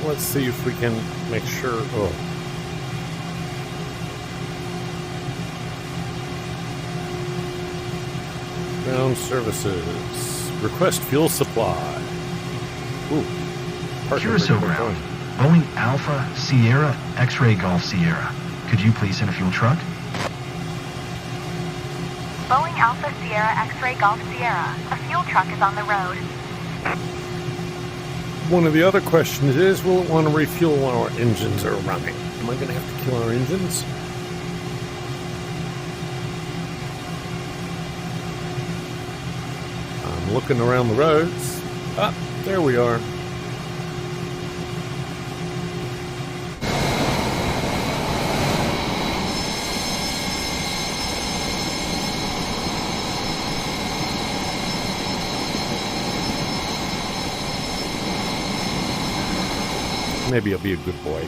Let's see if we can make sure. Oh. Ground services. Request fuel supply. Ooh. Curacao ground. Boeing Alpha Sierra X-ray Golf Sierra. Could you please send a fuel truck? Boeing Alpha Sierra X-ray Golf Sierra. A fuel truck is on the road. One of the other questions is, will it want to refuel while our engines are running? Am I going to have to kill our engines? I'm looking around the roads. Ah, there we are. Maybe I'll be a good boy.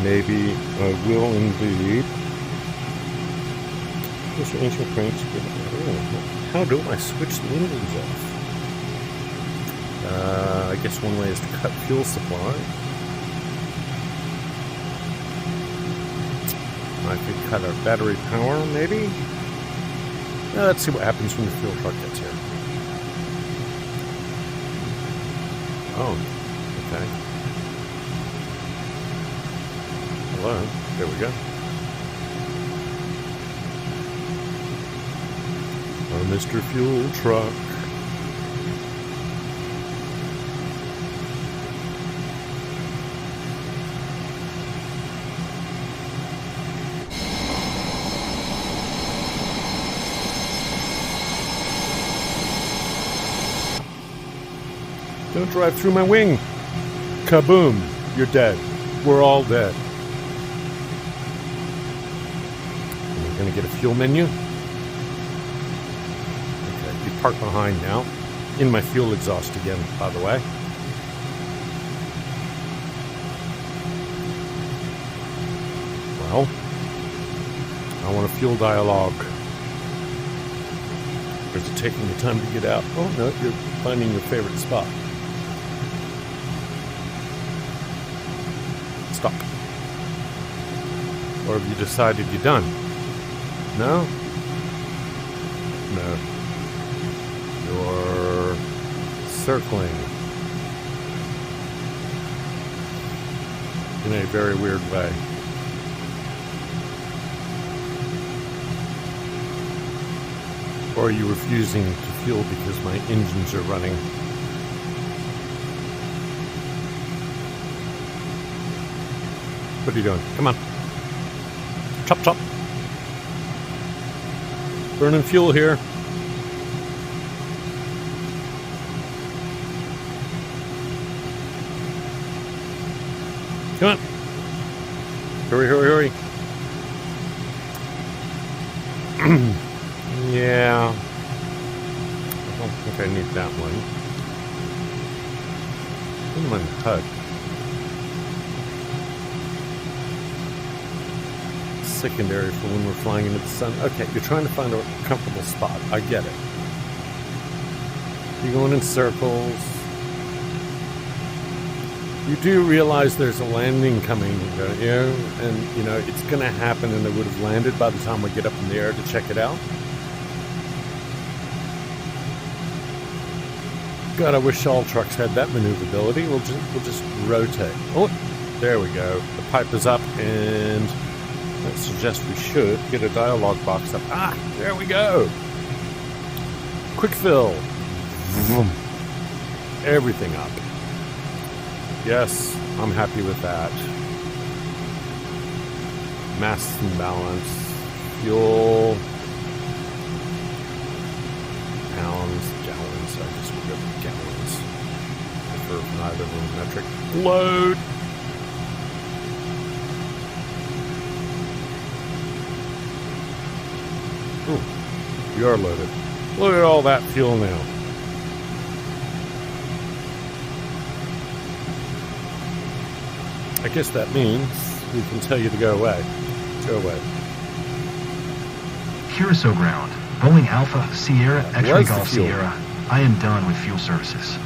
Maybe I will indeed. This ancient cranks. How do I switch the engines off? I guess one way is to cut fuel supply. I could cut our battery power, maybe? Let's see what happens when the fuel truck gets here. Oh, okay. Hello. There we go. Our Mr. Fuel Truck. Don't drive through my wing. Kaboom. You're dead. We're all dead. And we're going to get a fuel menu. Okay, you park behind now. In my fuel exhaust again, by the way. Well, I want a fuel dialogue. Or is it taking the time to get out? Oh, no, you're finding your favorite spot. Stop. Or have you decided you're done? No? No. You're circling. In a very weird way. Or are you refusing to fuel because my engines are running? What are you doing? Come on. Chop, chop. Burning fuel here. Come on. Hurry, hurry, hurry. Yeah. I don't think I need that one. Come on, HUD. Secondary for when we're flying into the sun. Okay, you're trying to find a comfortable spot. I get it. You're going in circles. You do realize there's a landing coming, don't you? And, you know, it's going to happen and it would have landed by the time we get up in the air to check it out. God, I wish all trucks had that maneuverability. We'll just rotate. Oh, there we go. The pipe is up and that suggests we should get a dialogue box up. Ah, there we go. Quick fill. Vroom. Everything up. Yes, I'm happy with that. Mass and balance. Fuel. Pounds, gallons. I guess we'll go with gallons. For neither volumetric. Load. Ooh, we are loaded. Look at all that fuel now. I guess that means we can tell you to go away. Go away. Curacao ground. Boeing Alpha Sierra X-ray Golf Sierra. I am done with fuel services.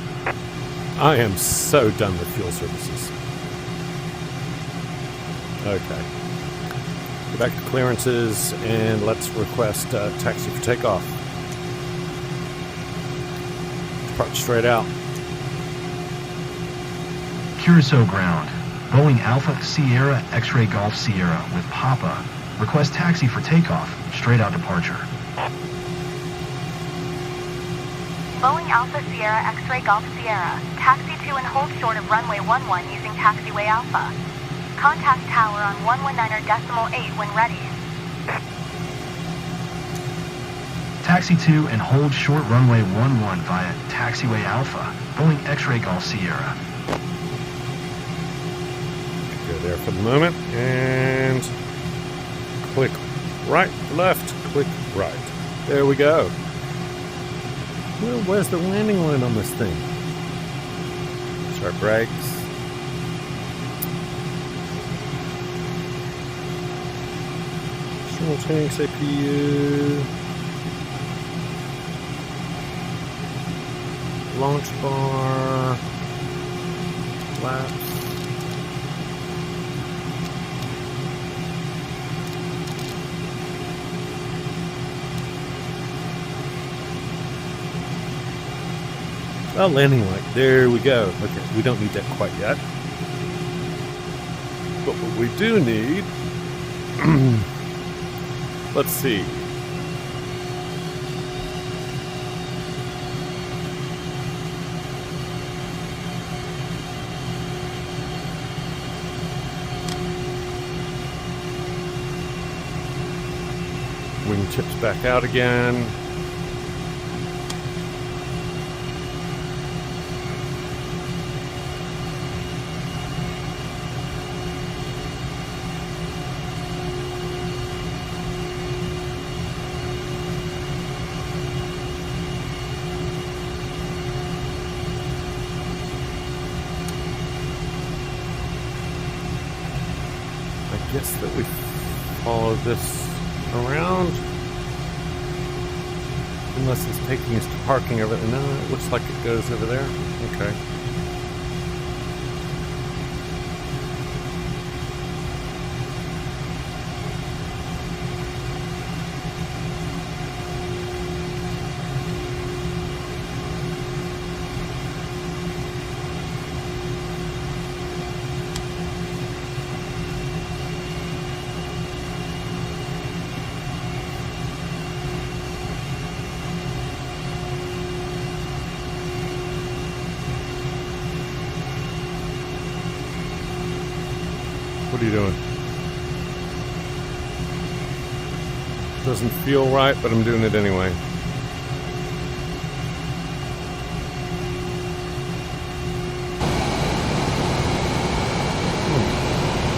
I am so done with fuel services. Okay. Go back to clearances and let's request taxi for takeoff. Depart straight out. Curacao ground. Boeing Alpha Sierra X-ray Golf Sierra with Papa. Request taxi for takeoff. Straight out departure. Boeing Alpha Sierra X-ray Golf Sierra. Taxi to and hold short of runway 11 using taxiway Alpha. Contact tower on 119.8 when ready. Taxi to and hold short runway 11 via taxiway Alpha, Boeing X-ray Golf Sierra. Go there for the moment, and click right, left, click right. There we go. Well, where's the landing line on this thing? Start brakes. External tanks, APU. Launch bar. Flaps. Oh, landing light. There we go. Okay, we don't need that quite yet. But what we do need... let's see. Wing tips back out again. I guess that we follow this around. Unless it's taking us to parking over there. No, it looks like it goes over there. Okay. What are you doing? Doesn't feel right, but I'm doing it anyway.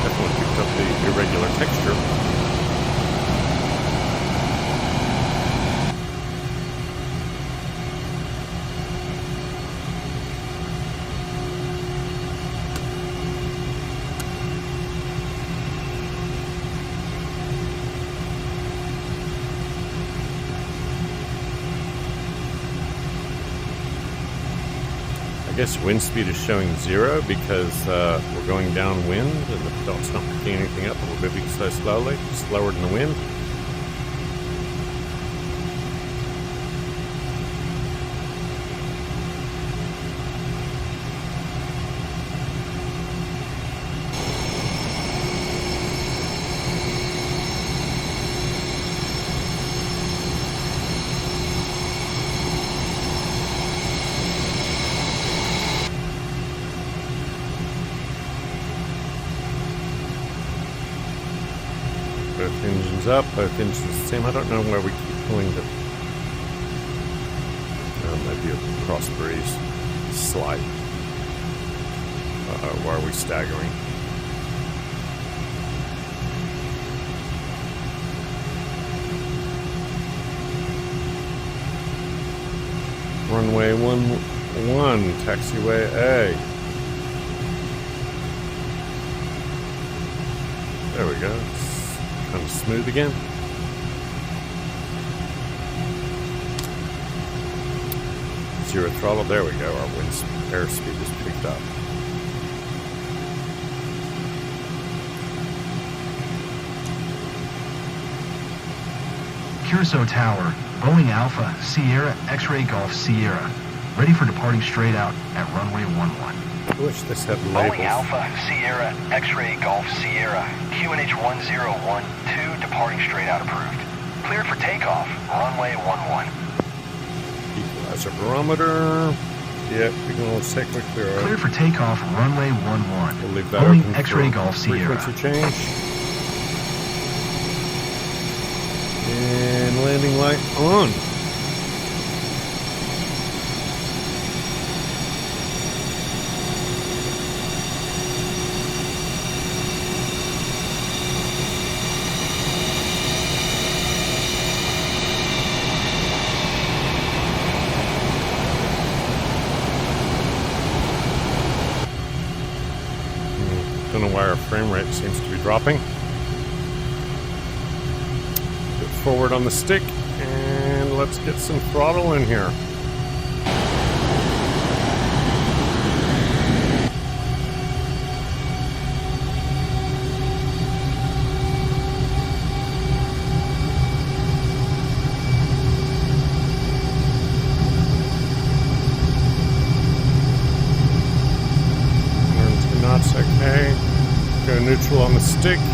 Definitely picked up the irregular texture. I guess wind speed is showing 0 because we're going downwind and the pilot's not picking anything up, but we're moving so slowly, slower than the wind. Both engines up, both engines the same. I don't know where we keep pulling the... maybe a cross breeze. Slight. Why are we staggering? Runway 11, taxiway A. There we go. Kind of smooth again. Zero throttle. There we go. Our wind airspeed is picked up. Curacao Tower, Boeing Alpha, Sierra, X-ray Golf Sierra. Ready for departing straight out at runway 11. I wish this had labels. Boeing Alpha, Sierra, X-ray Golf Sierra, QNH 1012, departing straight out approved. Cleared for takeoff, runway 11. Equalizer barometer. Yep, we can almost technically clear out. Cleared for takeoff, runway 11. We'll leave that Boeing open X-ray for Golf Sierra. frequency change. And landing light on. don't know why our frame rate seems to be dropping. Get forward on the stick, and let's get some throttle in here. Okay, go neutral on the stick, and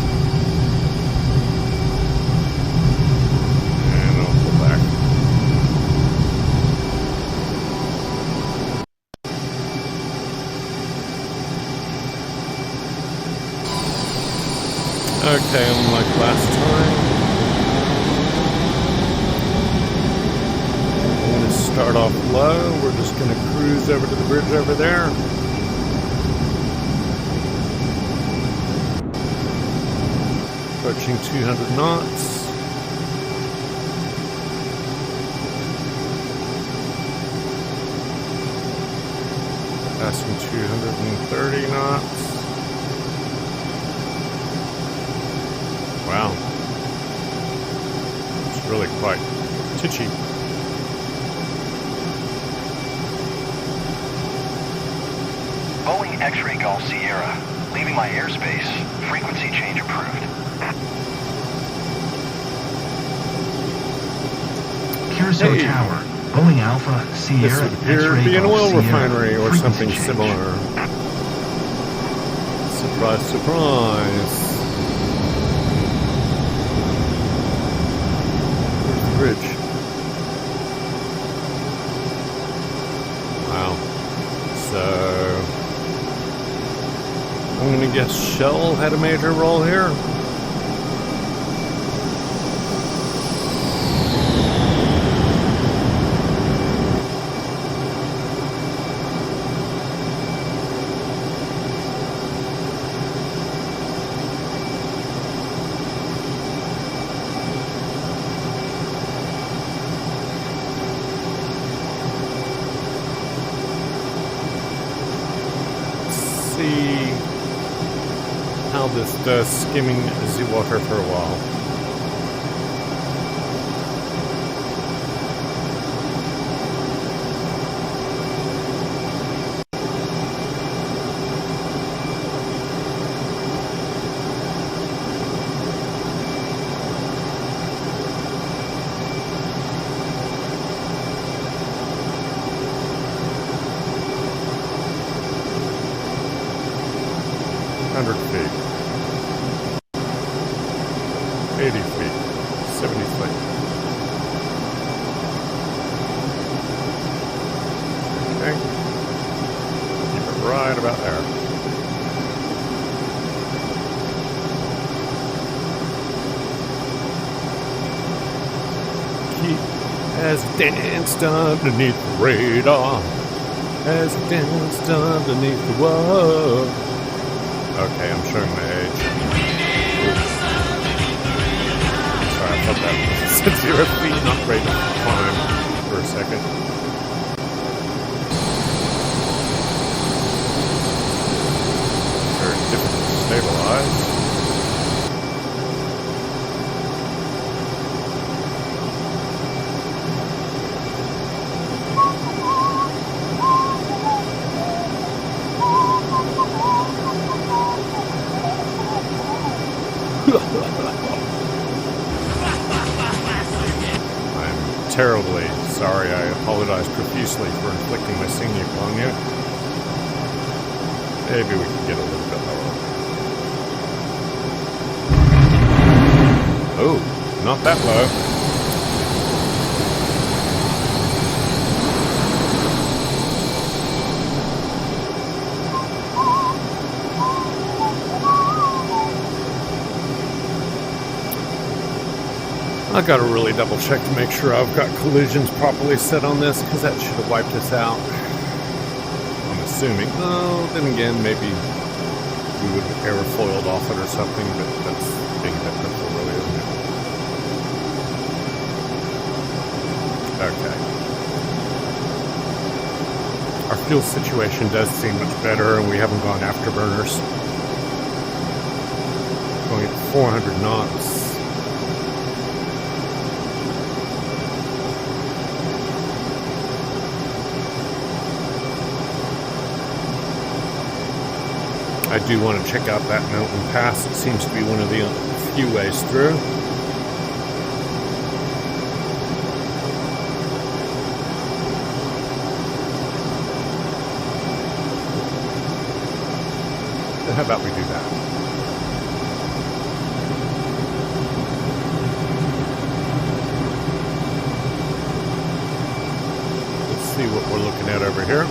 I'll pull back. Okay, unlike last time, I'm going to start off low. We're just going to cruise over to the bridge over there. Approaching 200 knots. Passing 230 knots. Wow. It's really quite titchy. Boeing X-ray Golf Sierra. Leaving my airspace. Frequency change approved. Curacao Tower, Boeing Alpha, Sierra, This would appear to be an oil refinery or something similar. Surprise, surprise. Where's the bridge? Wow. So, I'm going to guess Shell had a major role here. See how this does skimming the water for a while. Feet, 80 feet, 70 feet. Okay, keep it right about there. Keep as it danced underneath the radar, as it danced underneath the wall. Okay, I'm showing my age. Sorry, I thought that said 0 feet, not ready to climb for a second. Very difficult to stabilize. I'm terribly sorry. I apologize profusely for inflicting my singing upon you. Maybe we can get a little bit lower. Oh, not that low. I gotta really double check to make sure I've got collisions properly set on this, because that should have wiped us out. I'm assuming. Oh, then again, maybe we would have airfoiled off it or something, but that's being a bit hopeful, really, isn't it? Okay. Our fuel situation does seem much better, and we haven't gone afterburners. 400 knots. I do want to check out that mountain pass. It seems to be one of the few ways through. So how about we do that? Let's see what we're looking at over here.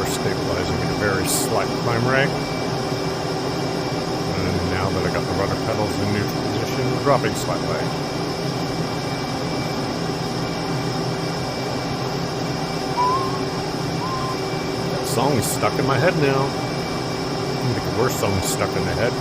Stabilizing at a very slight climb rate. And now that I got the rudder pedals in neutral position, we're dropping slightly. That song is stuck in my head now. I think the worst song is stuck in the head.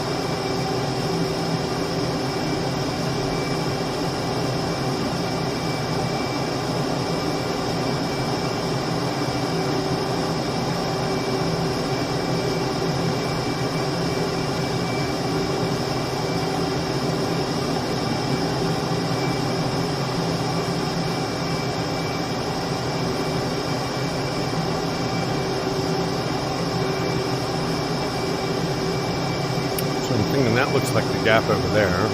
And that looks like the gap over there.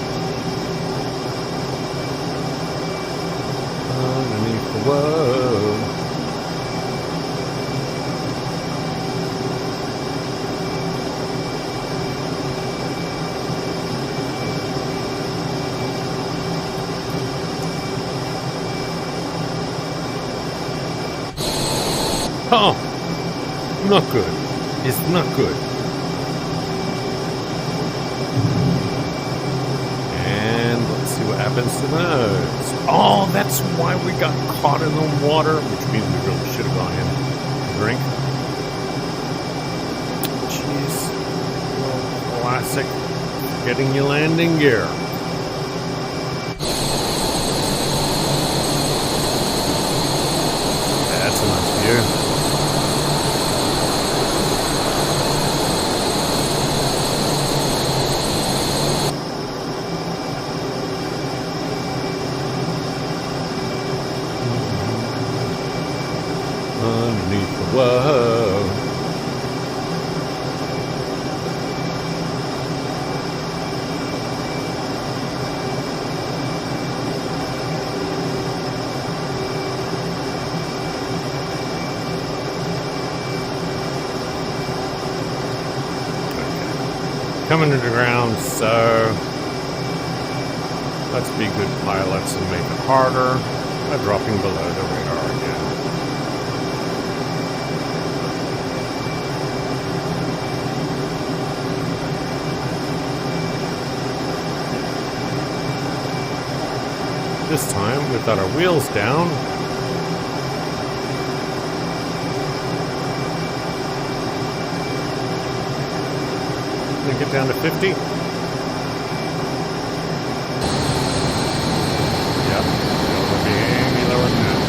Underneath the whoa. Oh, not good. It's not good. What happens to those? Oh, that's why we got caught in the water, which means we really should have gone in to drink. Jeez. Classic. Getting your landing gear. That's a nice view. Underneath the whoa. Coming to the ground, so let's be good pilots and make it harder by dropping below the radar again. This time, we've got our wheels down. Gonna get down to 50. Yep, it'll be any lower than that.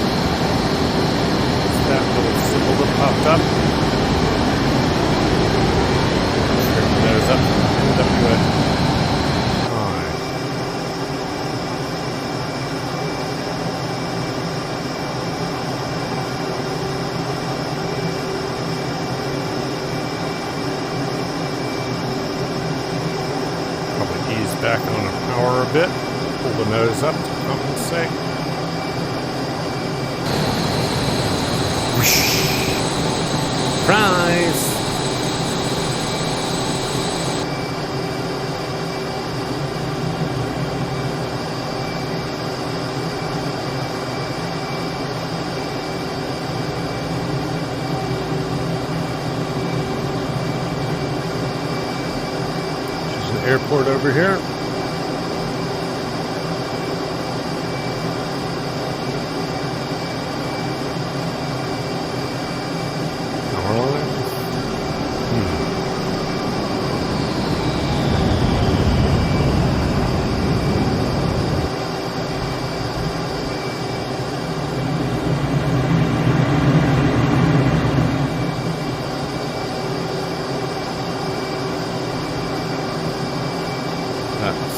It's that little symbol that popped up. Straighten those up. That'll be good. Back on the power a bit, pull the nose up to compensate. Whoosh. Surprise! There's an airport over here.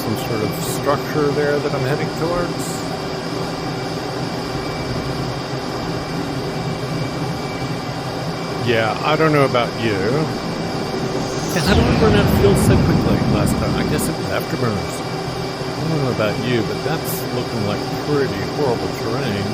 some sort of structure there that I'm heading towards. Yeah, I don't know about you. Yeah, how do I run out of fuel so quickly last time? I guess it was afterburners. I don't know about you, but that's looking like pretty horrible terrain.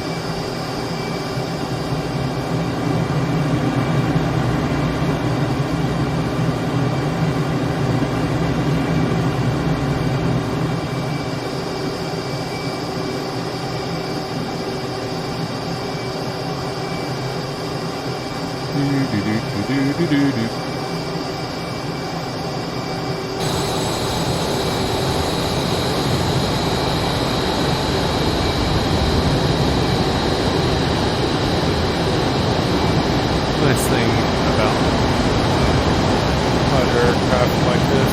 Nice thing about hot aircraft like this,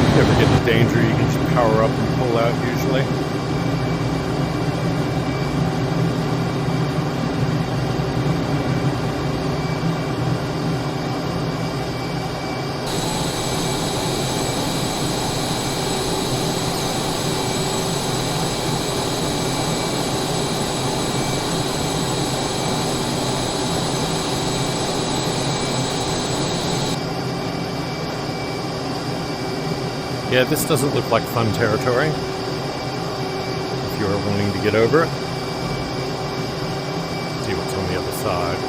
if you ever get in danger, you can just power up and pull out usually. Yeah, this doesn't look like fun territory, if you're wanting to get over it. See what's on the other side.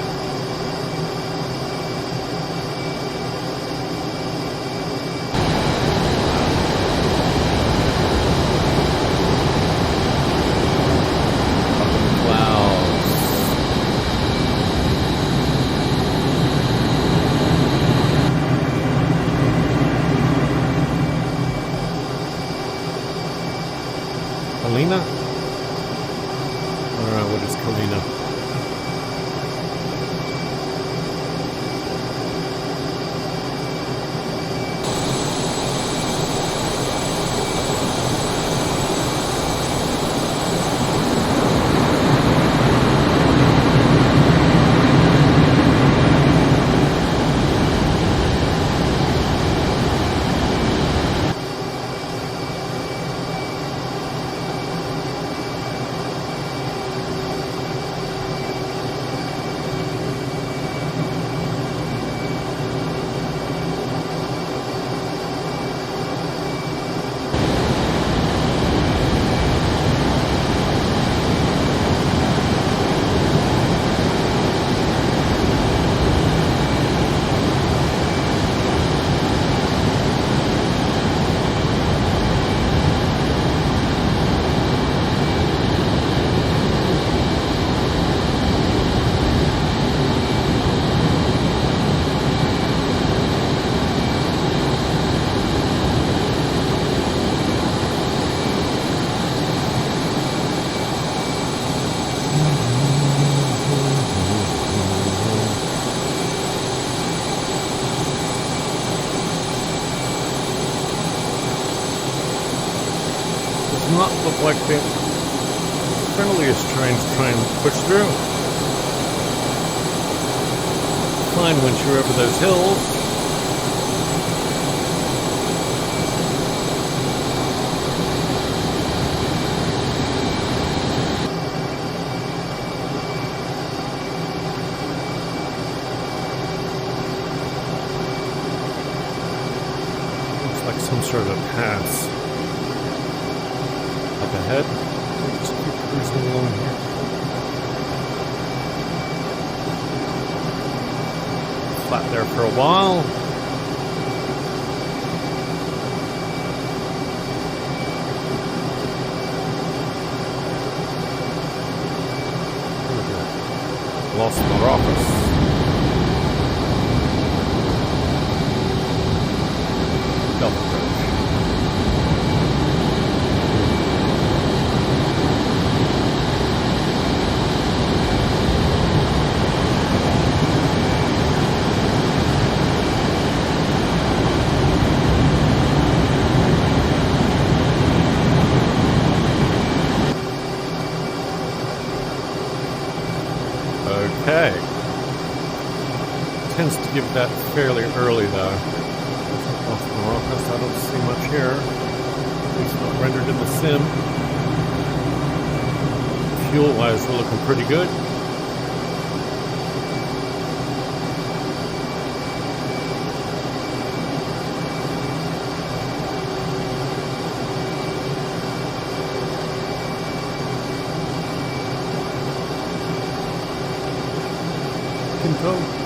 Kalina? I don't know, what is Kalina? Not look like the friendliest trains trying to push through. Fine once you're over those hills. Looks like some sort of pass up ahead. Just keep cruising along here. Flat there for a while. Los Maracas. Double approach. Okay. Tends to give that fairly early though. Off Maracas, I don't see much here. At least not rendered in the sim. Fuel-wise, we're looking pretty good.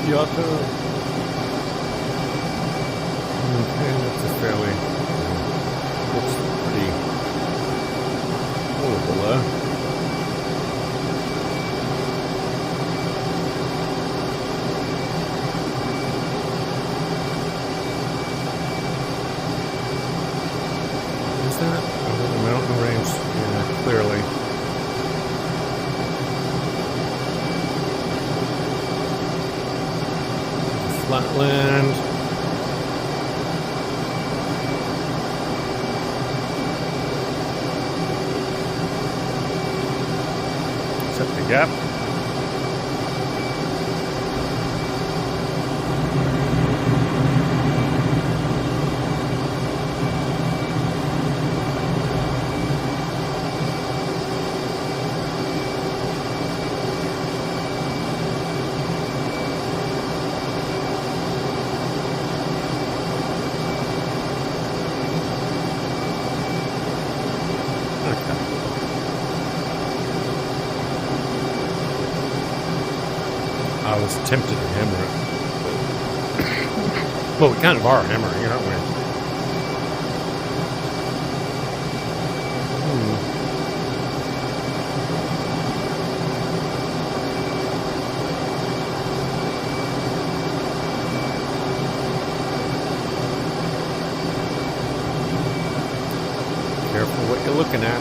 Kyoto. Okay, that's a fairly looks pretty below. Is that over the mountain range? Yeah, clearly. Flatland. Set the gap. I was tempted to hammer it. Well, we kind of are hammering, aren't we? Careful what you're looking at.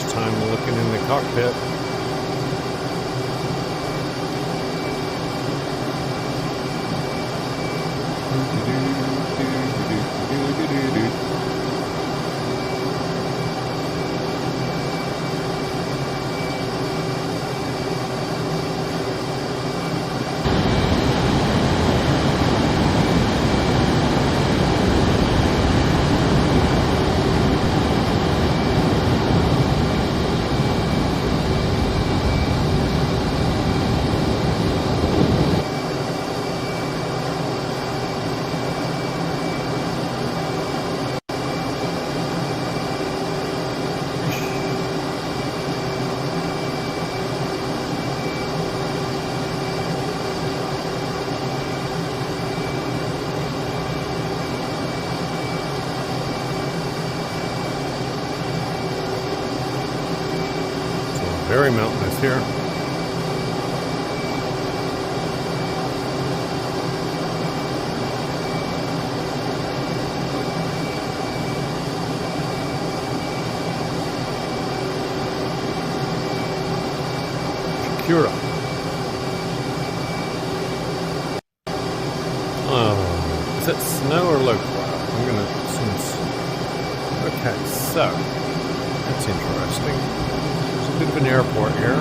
Time looking in the cockpit. Very mountainous here. Shakura. Is that snow or low cloud? I'm going to assume. Okay, so that's interesting. Bit of an airport here.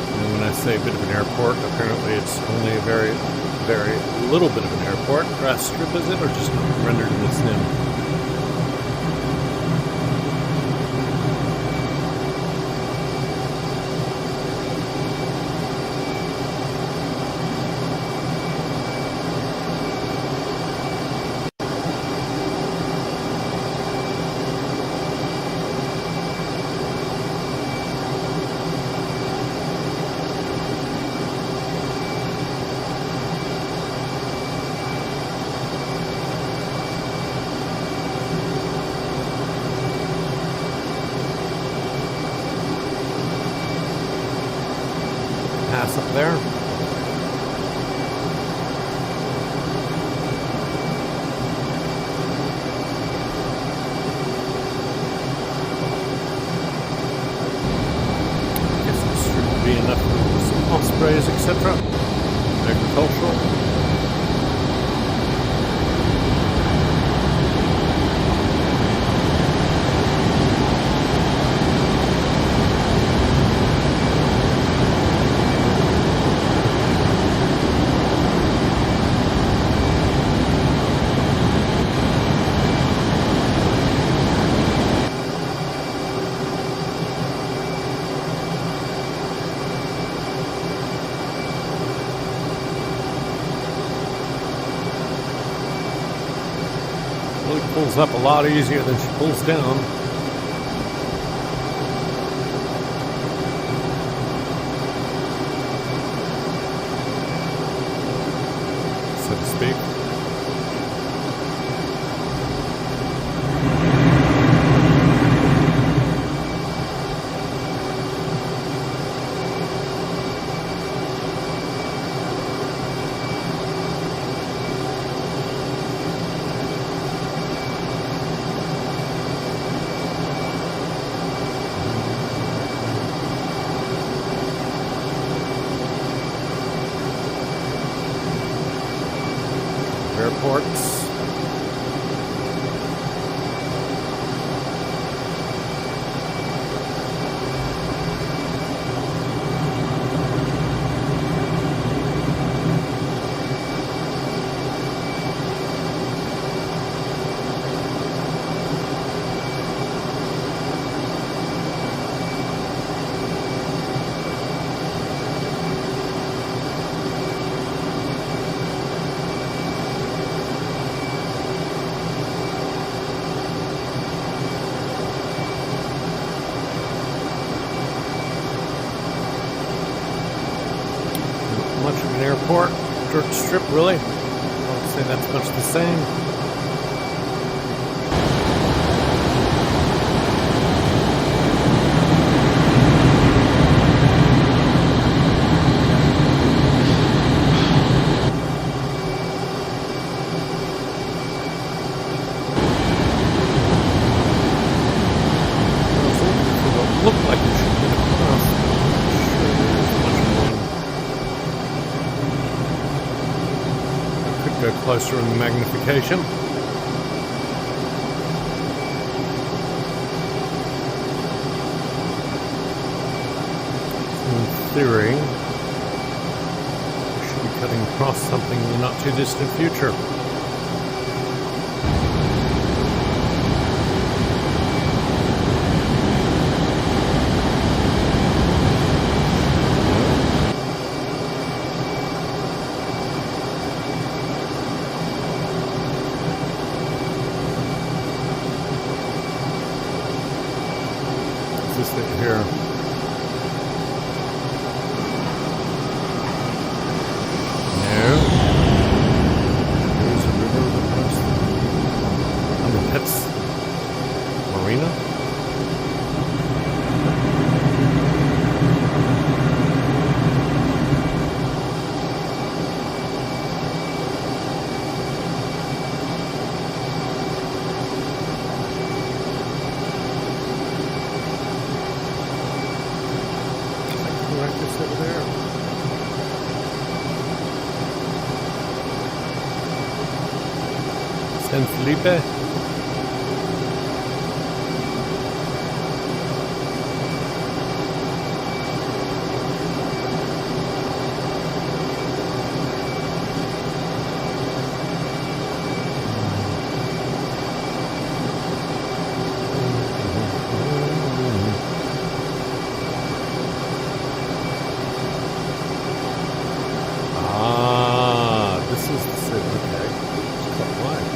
And when I say a bit of an airport, apparently it's only a very, very little bit of an airport. Grass strip, is it, or just rendered in the sim? Pass up there. Guess this should be enough for some ospreys, etc. Agricultural. pulls up a lot easier than she pulls down. So to speak. Airports. Much of an airport, dirt strip, really. I won't say that's much the same. It looked like it should get across. Sure, there's much more. Go closer in the magnification. In theory, we should be cutting across something in the not too distant future. This thing here. No. There's a river across. I mean, that's marina. Over there. San Felipe. This is the city. Okay. It's quite wide.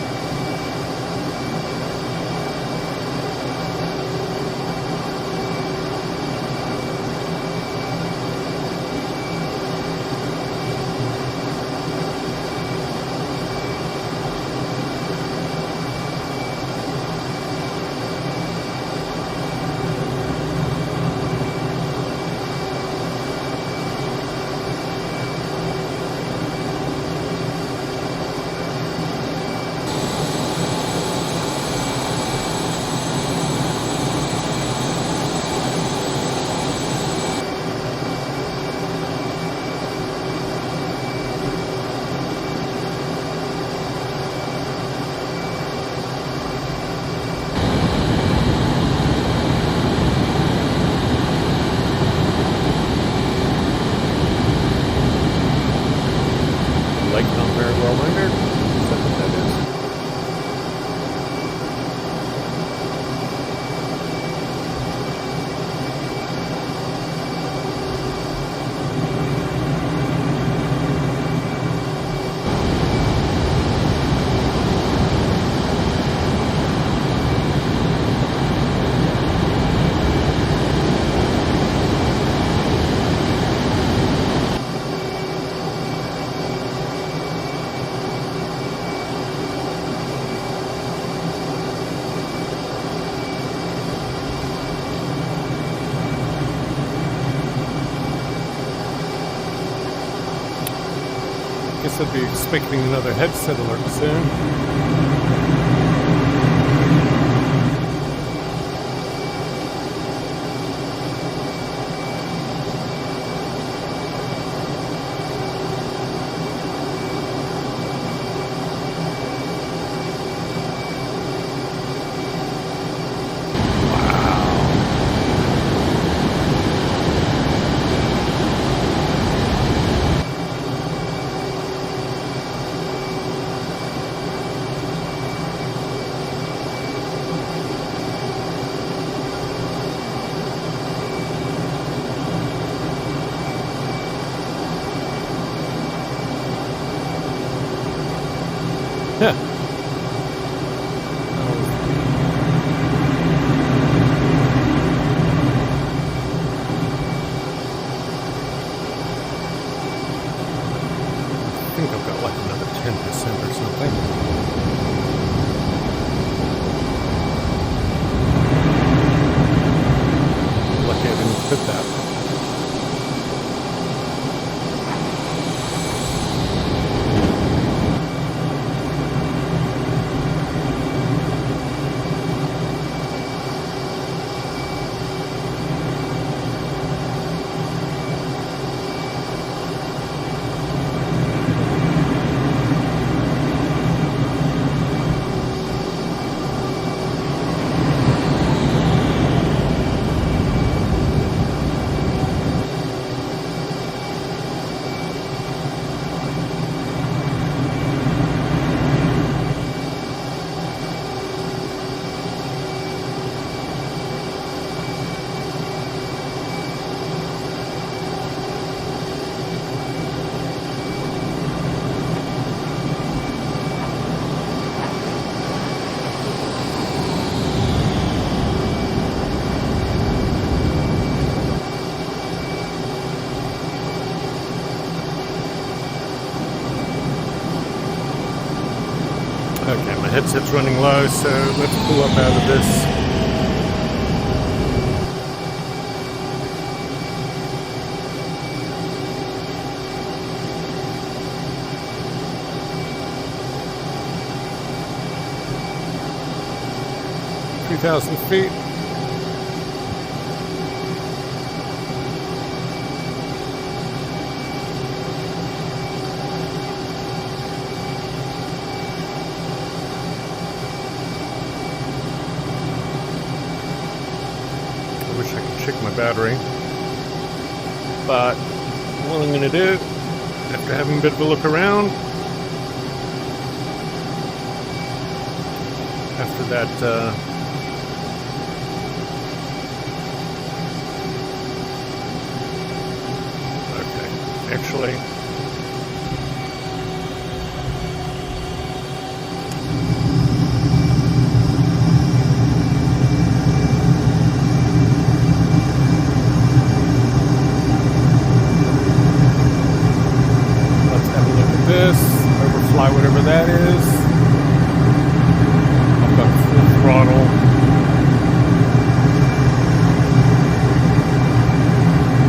guess I'd be expecting another headset alert soon. Yeah. I think I've got like another 10% or something. Lucky I didn't put that. Okay, my headset's running low, so let's pull up out of this. $2,000 feet. Check my battery, but what I'm going to do after having a bit of a look around after that okay, actually overfly whatever that is. I've got full throttle.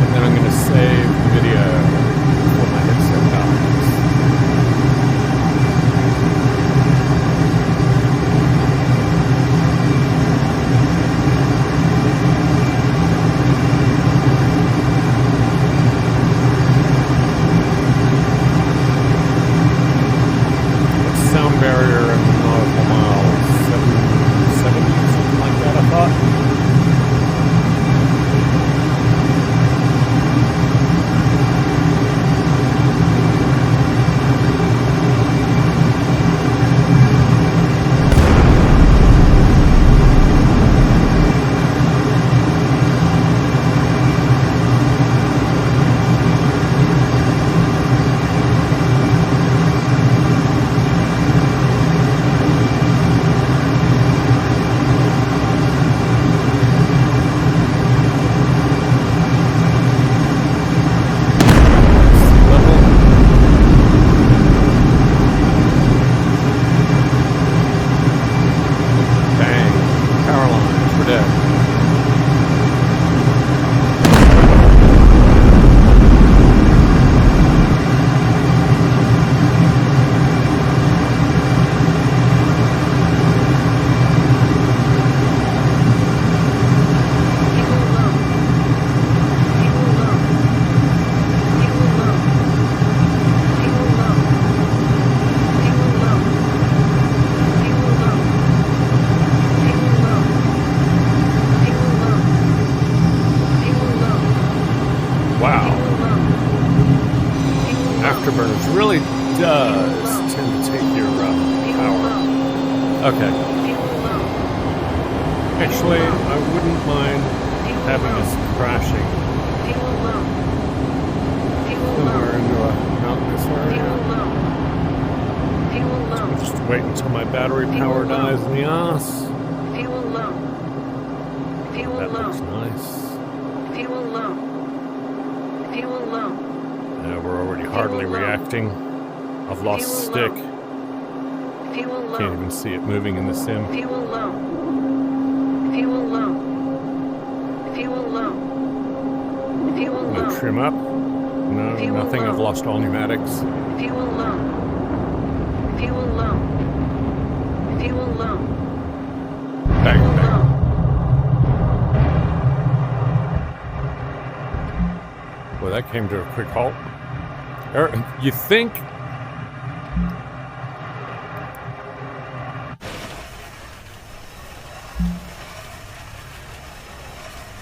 And then I'm going to save the video before my headset dies. Sound barrier and nautical miles, 770, something like that, I thought. Actually, I wouldn't mind having us crashing Fuel low. Fuel somewhere low. into a mountainous Fuel area. low. Fuel low. I'll just wait until my battery power dies in the ass. Fuel low. Fuel That looks low. nice. Fuel low. Fuel low. Yeah, we're already hardly Fuel low. reacting. I've lost Fuel stick. low. Fuel low. Can't even see it moving in the sim. Fuel low. Fuel low. Fuel low. Fuel I'm gonna low. trim up. No, Fuel nothing. low. I've lost all pneumatics. Fuel low. Fuel low. Fuel low. Bang, Fuel bang. low. Well, that came to a quick halt. You think?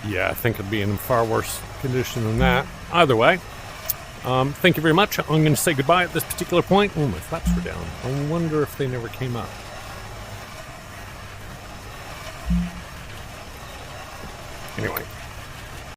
Yeah, I think it'd be in far worse condition than that. Either way, thank you very much. I'm going to say goodbye at this particular point. Oh, my flaps were down. I wonder if they never came up. Anyway.